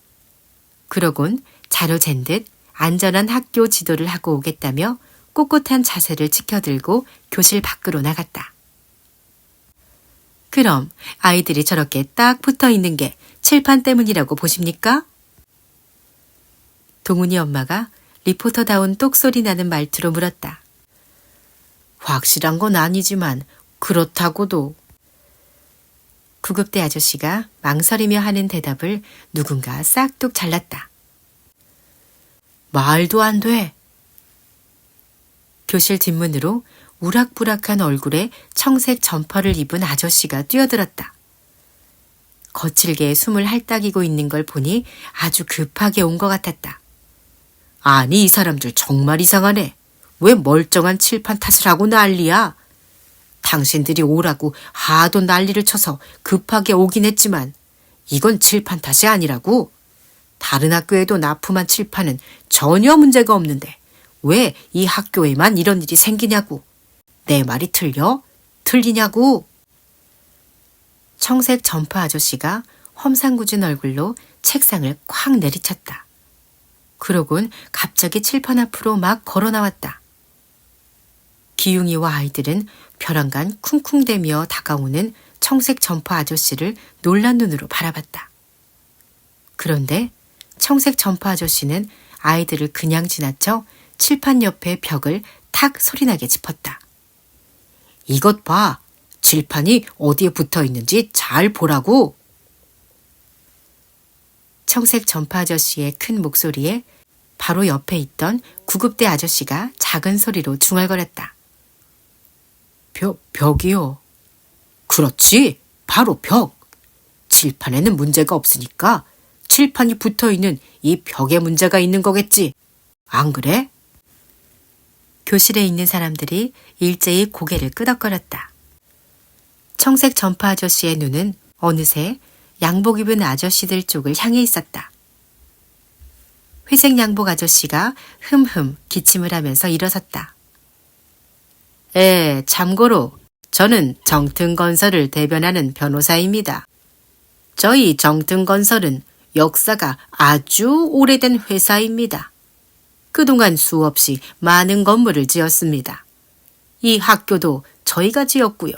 그러곤 자로 잰 듯 안전한 학교 지도를 하고 오겠다며 꼿꼿한 자세를 지켜들고 교실 밖으로 나갔다. 그럼 아이들이 저렇게 딱 붙어 있는 게 칠판 때문이라고 보십니까? 동훈이 엄마가 리포터다운 똑소리 나는 말투로 물었다. 확실한 건 아니지만 그렇다고도. 구급대 아저씨가 망설이며 하는 대답을 누군가 싹둑 잘랐다. 말도 안 돼. 교실 뒷문으로 우락부락한 얼굴에 청색 점퍼를 입은 아저씨가 뛰어들었다. 거칠게 숨을 핥아기고 있는 걸 보니 아주 급하게 온 것 같았다. 아니, 이 사람들 정말 이상하네. 왜 멀쩡한 칠판 탓을 하고 난리야? 당신들이 오라고 하도 난리를 쳐서 급하게 오긴 했지만 이건 칠판 탓이 아니라고. 다른 학교에도 납품한 칠판은 전혀 문제가 없는데 왜 이 학교에만 이런 일이 생기냐고. 내 말이 틀려? 틀리냐고. 청색 점퍼 아저씨가 험상궂은 얼굴로 책상을 콱 내리쳤다. 그러곤 갑자기 칠판 앞으로 막 걸어 나왔다. 기웅이와 아이들은 벼랑간 쿵쿵대며 다가오는 청색 점퍼 아저씨를 놀란 눈으로 바라봤다. 그런데 청색 점퍼 아저씨는 아이들을 그냥 지나쳐 칠판 옆에 벽을 탁 소리나게 짚었다. 이것 봐. 칠판이 어디에 붙어 있는지 잘 보라고. 청색 점퍼 아저씨의 큰 목소리에 바로 옆에 있던 구급대 아저씨가 작은 소리로 중얼거렸다. 벽이요. 그렇지. 바로 벽. 칠판에는 문제가 없으니까 칠판이 붙어있는 이 벽에 문제가 있는 거겠지. 안 그래? 교실에 있는 사람들이 일제히 고개를 끄덕거렸다. 청색 점퍼 아저씨의 눈은 어느새 양복 입은 아저씨들 쪽을 향해 있었다. 회색 양복 아저씨가 흠흠 기침을 하면서 일어섰다. 참고로 저는 정튼건설을 대변하는 변호사입니다. 저희 정튼건설은 역사가 아주 오래된 회사입니다. 그동안 수없이 많은 건물을 지었습니다. 이 학교도 저희가 지었고요.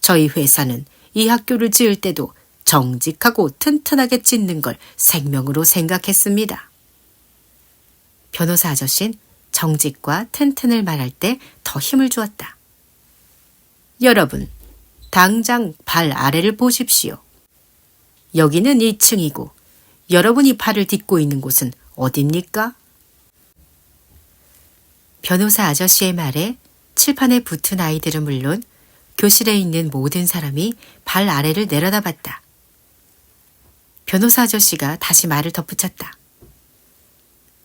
저희 회사는 이 학교를 지을 때도 정직하고 튼튼하게 짓는 걸 생명으로 생각했습니다. 변호사 아저씨는 정직과 튼튼을 말할 때 더 힘을 주었다. 여러분, 당장 발 아래를 보십시오. 여기는 2층이고 여러분이 발을 딛고 있는 곳은 어딥니까? 변호사 아저씨의 말에 칠판에 붙은 아이들은 물론 교실에 있는 모든 사람이 발 아래를 내려다봤다. 변호사 아저씨가 다시 말을 덧붙였다.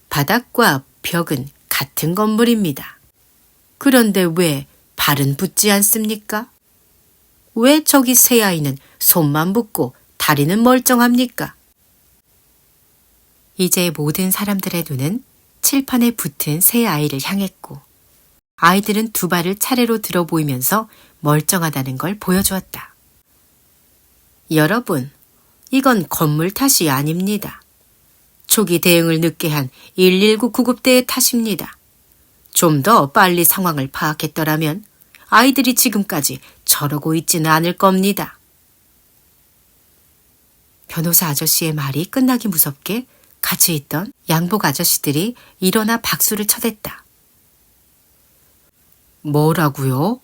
바닥과 벽은 같은 건물입니다. 그런데 왜 발은 붙지 않습니까? 왜 저기 새 아이는 손만 붙고 다리는 멀쩡합니까? 이제 모든 사람들의 눈은 칠판에 붙은 새 아이를 향했고 아이들은 두 발을 차례로 들어 보이면서 멀쩡하다는 걸 보여주었다. 여러분, 이건 건물 탓이 아닙니다. 초기 대응을 늦게 한 119 구급대의 탓입니다. 좀 더 빨리 상황을 파악했더라면 아이들이 지금까지 저러고 있지는 않을 겁니다. 변호사 아저씨의 말이 끝나기 무섭게 같이 있던 양복 아저씨들이 일어나 박수를 쳐댔다. 뭐라고요?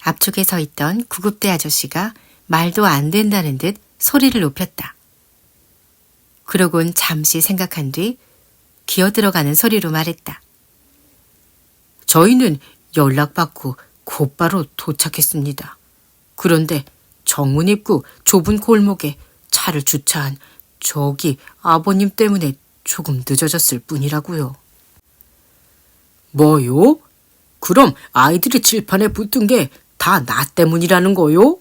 앞쪽에 서 있던 구급대 아저씨가 말도 안 된다는 듯 소리를 높였다. 그러곤 잠시 생각한 뒤 기어들어가는 소리로 말했다. 저희는 연락받고 곧바로 도착했습니다. 그런데 정문 입구 좁은 골목에 차를 주차한 저기 아버님 때문에 조금 늦어졌을 뿐이라고요. 뭐요? 그럼 아이들이 칠판에 붙은 게 다 나 때문이라는 거요?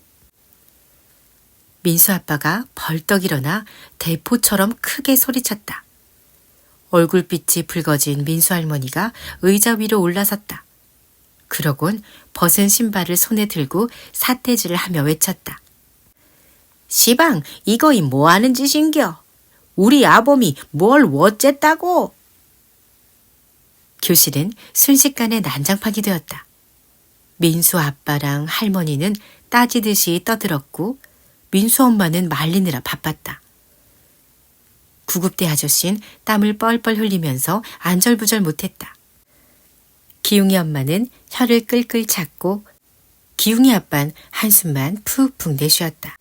민수 아빠가 벌떡 일어나 대포처럼 크게 소리쳤다. 얼굴빛이 붉어진 민수 할머니가 의자 위로 올라섰다. 그러곤 벗은 신발을 손에 들고 삿대질을 하며 외쳤다. 시방, 이거이 뭐하는 짓인겨? 우리 아범이 뭘 어쨌다고? 교실은 순식간에 난장판이 되었다. 민수 아빠랑 할머니는 따지듯이 떠들었고 민수 엄마는 말리느라 바빴다. 구급대 아저씨는 땀을 뻘뻘 흘리면서 안절부절 못했다. 기웅이 엄마는 혀를 끌끌 찾고 기웅이 아빤 한숨만 푹푹 내쉬었다.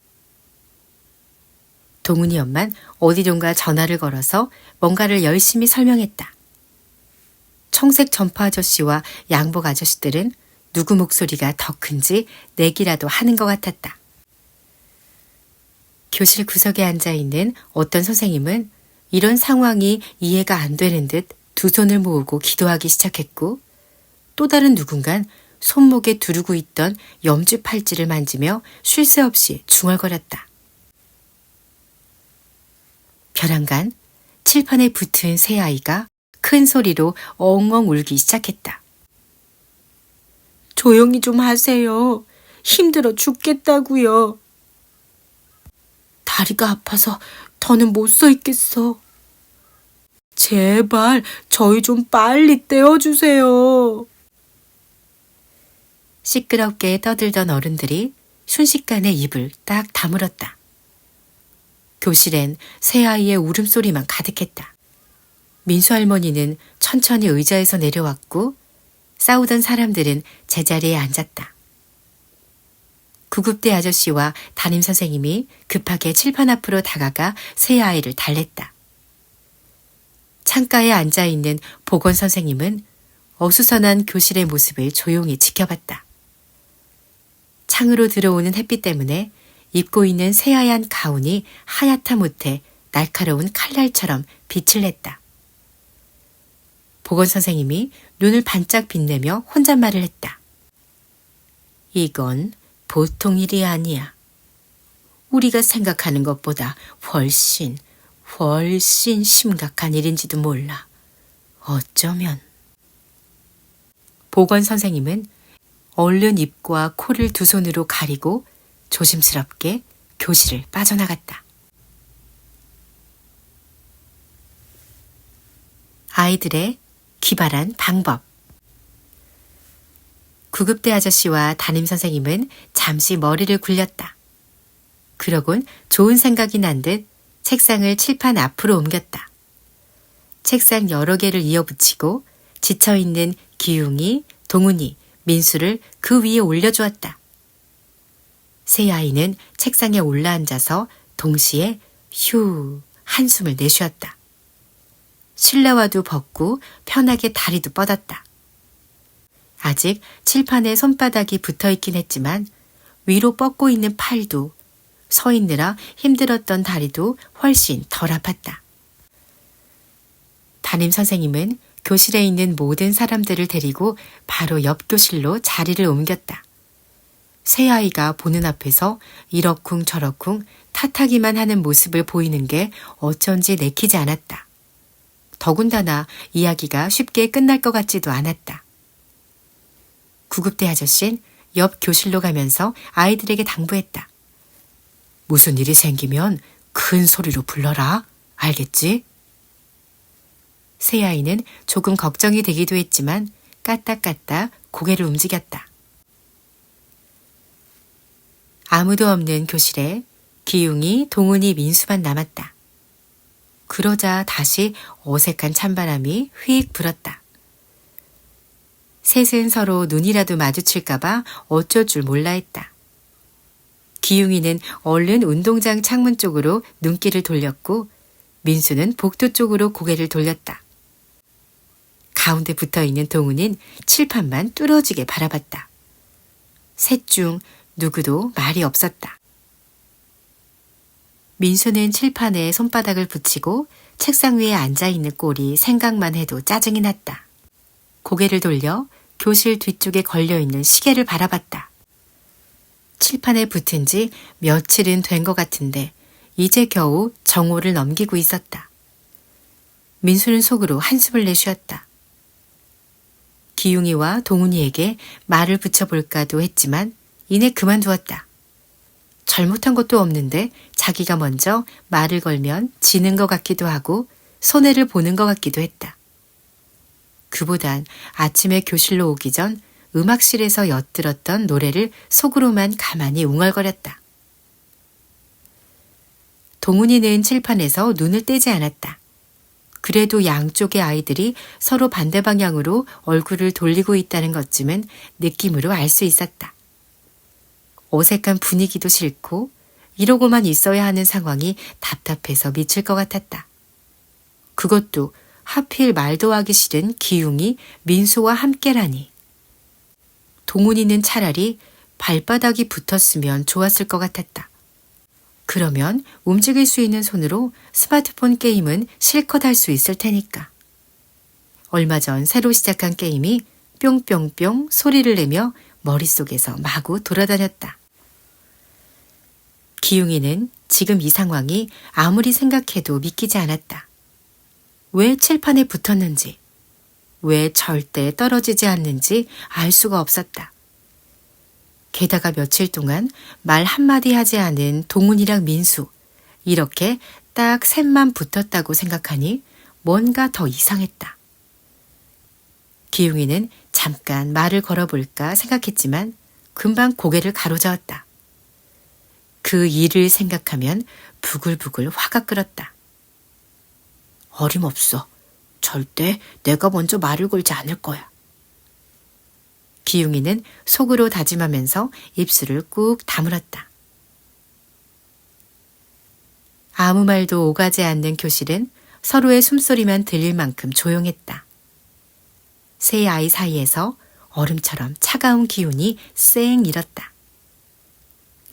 동훈이 엄만 어디론가 전화를 걸어서 뭔가를 열심히 설명했다. 청색 점퍼 아저씨와 양복 아저씨들은 누구 목소리가 더 큰지 내기라도 하는 것 같았다. 교실 구석에 앉아있는 어떤 선생님은 이런 상황이 이해가 안 되는 듯 두 손을 모으고 기도하기 시작했고, 또 다른 누군간 손목에 두르고 있던 염주 팔찌를 만지며 쉴 새 없이 중얼거렸다. 벼랑간 칠판에 붙은 새 아이가 큰 소리로 엉엉 울기 시작했다. 조용히 좀 하세요. 힘들어 죽겠다고요. 다리가 아파서 더는 못 서 있겠어. 제발 저희 좀 빨리 떼어주세요. 시끄럽게 떠들던 어른들이 순식간에 입을 딱 다물었다. 교실엔 새 아이의 울음소리만 가득했다. 민수 할머니는 천천히 의자에서 내려왔고 싸우던 사람들은 제자리에 앉았다. 구급대 아저씨와 담임선생님이 급하게 칠판 앞으로 다가가 새 아이를 달랬다. 창가에 앉아있는 보건선생님은 어수선한 교실의 모습을 조용히 지켜봤다. 창으로 들어오는 햇빛 때문에 입고 있는 새하얀 가운이 하얗다 못해 날카로운 칼날처럼 빛을 냈다. 보건선생님이 눈을 반짝 빛내며 혼잣말을 했다. 이건 보통 일이 아니야. 우리가 생각하는 것보다 훨씬 심각한 일인지도 몰라. 어쩌면. 보건선생님은 얼른 입과 코를 두 손으로 가리고 조심스럽게 교실을 빠져나갔다. 아이들의 기발한 방법. 구급대 아저씨와 담임선생님은 잠시 머리를 굴렸다. 그러곤 좋은 생각이 난 듯 책상을 칠판 앞으로 옮겼다. 책상 여러 개를 이어붙이고 지쳐있는 기웅이, 동훈이, 민수를 그 위에 올려주었다. 세 아이는 책상에 올라앉아서 동시에 휴 한숨을 내쉬었다. 실내화도 벗고 편하게 다리도 뻗었다. 아직 칠판에 손바닥이 붙어있긴 했지만 위로 뻗고 있는 팔도 서 있느라 힘들었던 다리도 훨씬 덜 아팠다. 담임선생님은 교실에 있는 모든 사람들을 데리고 바로 옆 교실로 자리를 옮겼다. 새 아이가 보는 앞에서 이러쿵 저러쿵 탓하기만 하는 모습을 보이는 게 어쩐지 내키지 않았다. 더군다나 이야기가 쉽게 끝날 것 같지도 않았다. 구급대 아저씨는 옆 교실로 가면서 아이들에게 당부했다. 무슨 일이 생기면 큰 소리로 불러라. 알겠지? 새 아이는 조금 걱정이 되기도 했지만 까딱까딱 고개를 움직였다. 아무도 없는 교실에 기웅이, 동훈이, 민수만 남았다. 그러자 다시 어색한 찬바람이 휙 불었다. 셋은 서로 눈이라도 마주칠까봐 어쩔 줄 몰라 했다. 기웅이는 얼른 운동장 창문 쪽으로 눈길을 돌렸고 민수는 복도 쪽으로 고개를 돌렸다. 가운데 붙어있는 동훈은 칠판만 뚫어지게 바라봤다. 셋 중 누구도 말이 없었다. 민수는 칠판에 손바닥을 붙이고 책상 위에 앉아있는 꼴이 생각만 해도 짜증이 났다. 고개를 돌려 교실 뒤쪽에 걸려있는 시계를 바라봤다. 칠판에 붙은 지 며칠은 된 것 같은데 이제 겨우 정오를 넘기고 있었다. 민수는 속으로 한숨을 내쉬었다. 기웅이와 동훈이에게 말을 붙여볼까도 했지만 이내 그만두었다. 잘못한 것도 없는데 자기가 먼저 말을 걸면 지는 것 같기도 하고 손해를 보는 것 같기도 했다. 그보단 아침에 교실로 오기 전 음악실에서 엿들었던 노래를 속으로만 가만히 웅얼거렸다. 동훈이는 칠판에서 눈을 떼지 않았다. 그래도 양쪽의 아이들이 서로 반대 방향으로 얼굴을 돌리고 있다는 것쯤은 느낌으로 알 수 있었다. 어색한 분위기도 싫고 이러고만 있어야 하는 상황이 답답해서 미칠 것 같았다. 그것도 하필 말도 하기 싫은 기웅이 민수와 함께라니. 동훈이는 차라리 발바닥이 붙었으면 좋았을 것 같았다. 그러면 움직일 수 있는 손으로 스마트폰 게임은 실컷 할 수 있을 테니까. 얼마 전 새로 시작한 게임이 뿅뿅뿅 소리를 내며 머릿속에서 마구 돌아다녔다. 기웅이는 지금 이 상황이 아무리 생각해도 믿기지 않았다. 왜 칠판에 붙었는지, 왜 절대 떨어지지 않는지 알 수가 없었다. 게다가 며칠 동안 말 한마디 하지 않은 동훈이랑 민수, 이렇게 딱 셋만 붙었다고 생각하니 뭔가 더 이상했다. 기웅이는 잠깐 말을 걸어볼까 생각했지만 금방 고개를 가로저었다. 그 일을 생각하면 부글부글 화가 끓었다. 어림없어. 절대 내가 먼저 말을 걸지 않을 거야. 기웅이는 속으로 다짐하면서 입술을 꾹 다물었다. 아무 말도 오가지 않는 교실은 서로의 숨소리만 들릴 만큼 조용했다. 세 아이 사이에서 얼음처럼 차가운 기운이 쌩 일었다.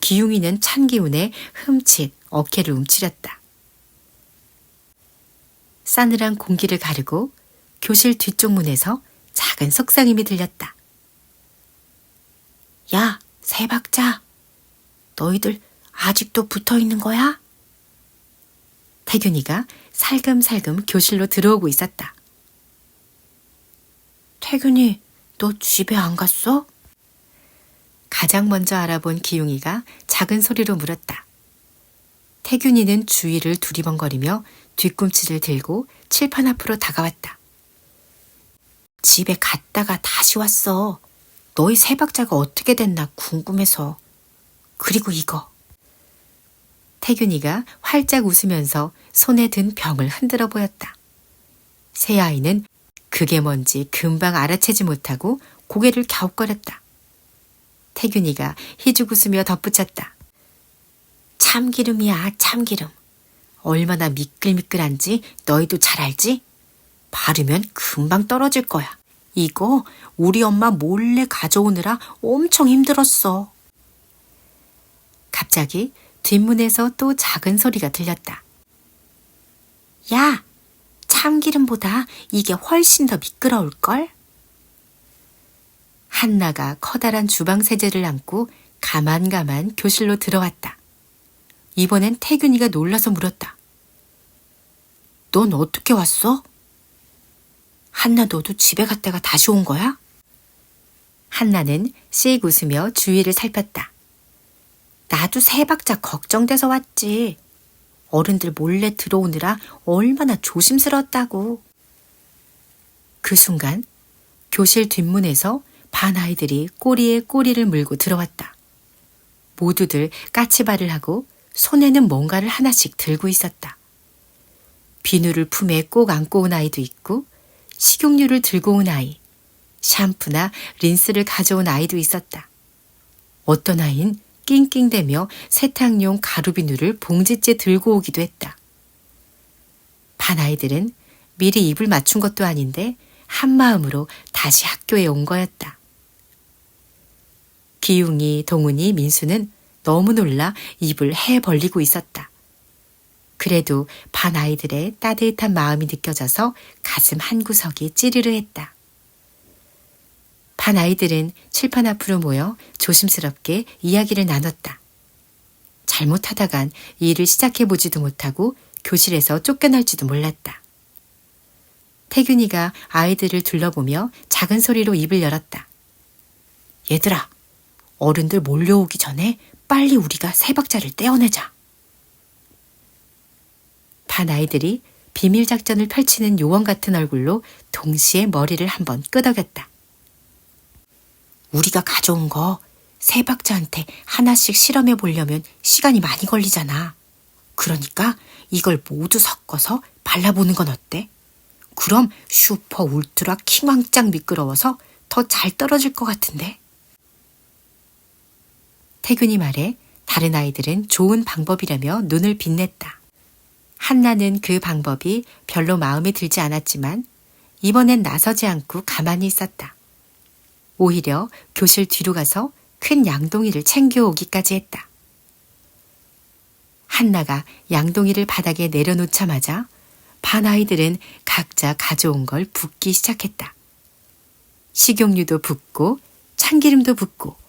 기웅이는 찬 기운에 흠칫 어깨를 움츠렸다. 싸늘한 공기를 가르고 교실 뒤쪽 문에서 작은 속삭임이 들렸다. 야, 세 박자. 너희들 아직도 붙어 있는 거야? 태균이가 살금살금 교실로 들어오고 있었다. 태균이, 너 집에 안 갔어? 가장 먼저 알아본 기웅이가 작은 소리로 물었다. 태균이는 주위를 두리번거리며 뒤꿈치를 들고 칠판 앞으로 다가왔다. 집에 갔다가 다시 왔어. 너희 세 박자가 어떻게 됐나 궁금해서. 그리고 이거. 태균이가 활짝 웃으면서 손에 든 병을 흔들어 보였다. 새 아이는 그게 뭔지 금방 알아채지 못하고 고개를 갸웃거렸다. 태균이가 희죽 웃으며 덧붙였다. 참기름이야, 참기름. 얼마나 미끌미끌한지 너희도 잘 알지? 바르면 금방 떨어질 거야. 이거 우리 엄마 몰래 가져오느라 엄청 힘들었어. 갑자기 뒷문에서 또 작은 소리가 들렸다. 야, 참기름보다 이게 훨씬 더 미끄러울걸? 한나가 커다란 주방 세제를 안고 가만가만 교실로 들어왔다. 이번엔 태균이가 놀라서 물었다. 넌 어떻게 왔어? 한나, 너도 집에 갔다가 다시 온 거야? 한나는 씩 웃으며 주위를 살폈다. 나도 세 박자 걱정돼서 왔지. 어른들 몰래 들어오느라 얼마나 조심스러웠다고. 그 순간 교실 뒷문에서 반 아이들이 꼬리에 꼬리를 물고 들어왔다. 모두들 까치발을 하고 손에는 뭔가를 하나씩 들고 있었다. 비누를 품에 꼭 안고 온 아이도 있고 식용유를 들고 온 아이, 샴푸나 린스를 가져온 아이도 있었다. 어떤 아이는 낑낑대며 세탁용 가루비누를 봉지째 들고 오기도 했다. 반 아이들은 미리 입을 맞춘 것도 아닌데 한마음으로 다시 학교에 온 거였다. 기웅이, 동훈이, 민수는 너무 놀라 입을 해 벌리고 있었다. 그래도 반 아이들의 따뜻한 마음이 느껴져서 가슴 한구석이 찌르르했다. 반 아이들은 칠판 앞으로 모여 조심스럽게 이야기를 나눴다. 잘못하다간 일을 시작해보지도 못하고 교실에서 쫓겨날지도 몰랐다. 태균이가 아이들을 둘러보며 작은 소리로 입을 열었다. 얘들아, 어른들 몰려오기 전에 빨리 우리가 세 박자를 떼어내자. 반 아이들이 비밀 작전을 펼치는 요원 같은 얼굴로 동시에 머리를 한번 끄덕였다. 우리가 가져온 거 세 박자한테 하나씩 실험해 보려면 시간이 많이 걸리잖아. 그러니까 이걸 모두 섞어서 발라보는 건 어때? 그럼 슈퍼 울트라 킹왕짱 미끄러워서 더 잘 떨어질 것 같은데. 태균이 말에 다른 아이들은 좋은 방법이라며 눈을 빛냈다. 한나는 그 방법이 별로 마음에 들지 않았지만 이번엔 나서지 않고 가만히 있었다. 오히려 교실 뒤로 가서 큰 양동이를 챙겨오기까지 했다. 한나가 양동이를 바닥에 내려놓자마자 반 아이들은 각자 가져온 걸 붓기 시작했다. 식용유도 붓고 참기름도 붓고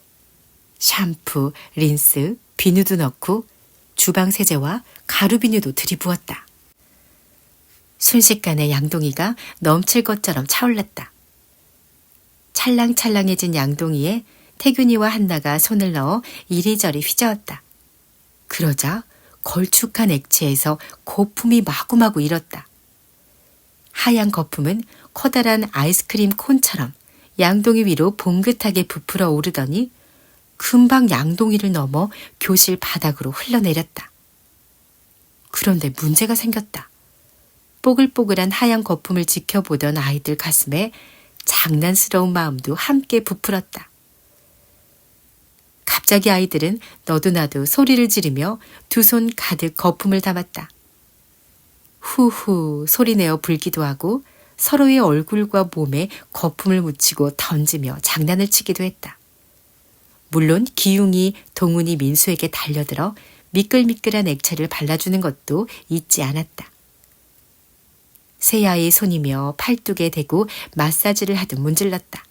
샴푸, 린스, 비누도 넣고 주방 세제와 가루 비누도 들이부었다. 순식간에 양동이가 넘칠 것처럼 차올랐다. 찰랑찰랑해진 양동이에 태균이와 한나가 손을 넣어 이리저리 휘저었다. 그러자 걸쭉한 액체에서 거품이 마구마구 일었다. 하얀 거품은 커다란 아이스크림 콘처럼 양동이 위로 봉긋하게 부풀어 오르더니 금방 양동이를 넘어 교실 바닥으로 흘러내렸다. 그런데 문제가 생겼다. 뽀글뽀글한 하얀 거품을 지켜보던 아이들 가슴에 장난스러운 마음도 함께 부풀었다. 갑자기 아이들은 너도 나도 소리를 지르며 두 손 가득 거품을 담았다. 후후 소리내어 불기도 하고 서로의 얼굴과 몸에 거품을 묻히고 던지며 장난을 치기도 했다. 물론 기웅이, 동훈이, 민수에게 달려들어 미끌미끌한 액체를 발라주는 것도 잊지 않았다. 세 아이의 손이며 팔뚝에 대고 마사지를 하듯 문질렀다.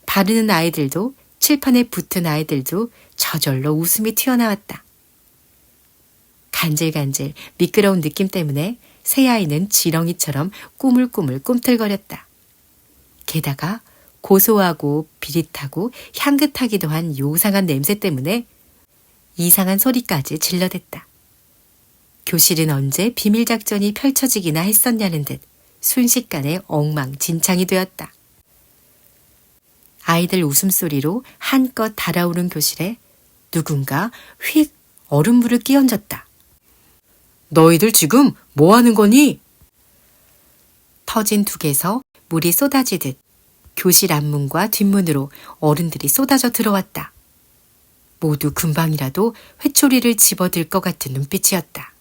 바르는 아이들도 칠판에 붙은 아이들도 저절로 웃음이 튀어나왔다. 간질간질 미끄러운 느낌 때문에 세 아이는 지렁이처럼 꾸물꾸물 꿈틀거렸다. 게다가 고소하고 비릿하고 향긋하기도 한 요상한 냄새 때문에 이상한 소리까지 질러댔다. 교실은 언제 비밀작전이 펼쳐지기나 했었냐는 듯 순식간에 엉망진창이 되었다. 아이들 웃음소리로 한껏 달아오른 교실에 누군가 휙 얼음물을 끼얹었다. 너희들 지금 뭐 하는 거니? 터진 둑에서 물이 쏟아지듯 교실 앞문과 뒷문으로 어른들이 쏟아져 들어왔다. 모두 금방이라도 회초리를 집어들 것 같은 눈빛이었다.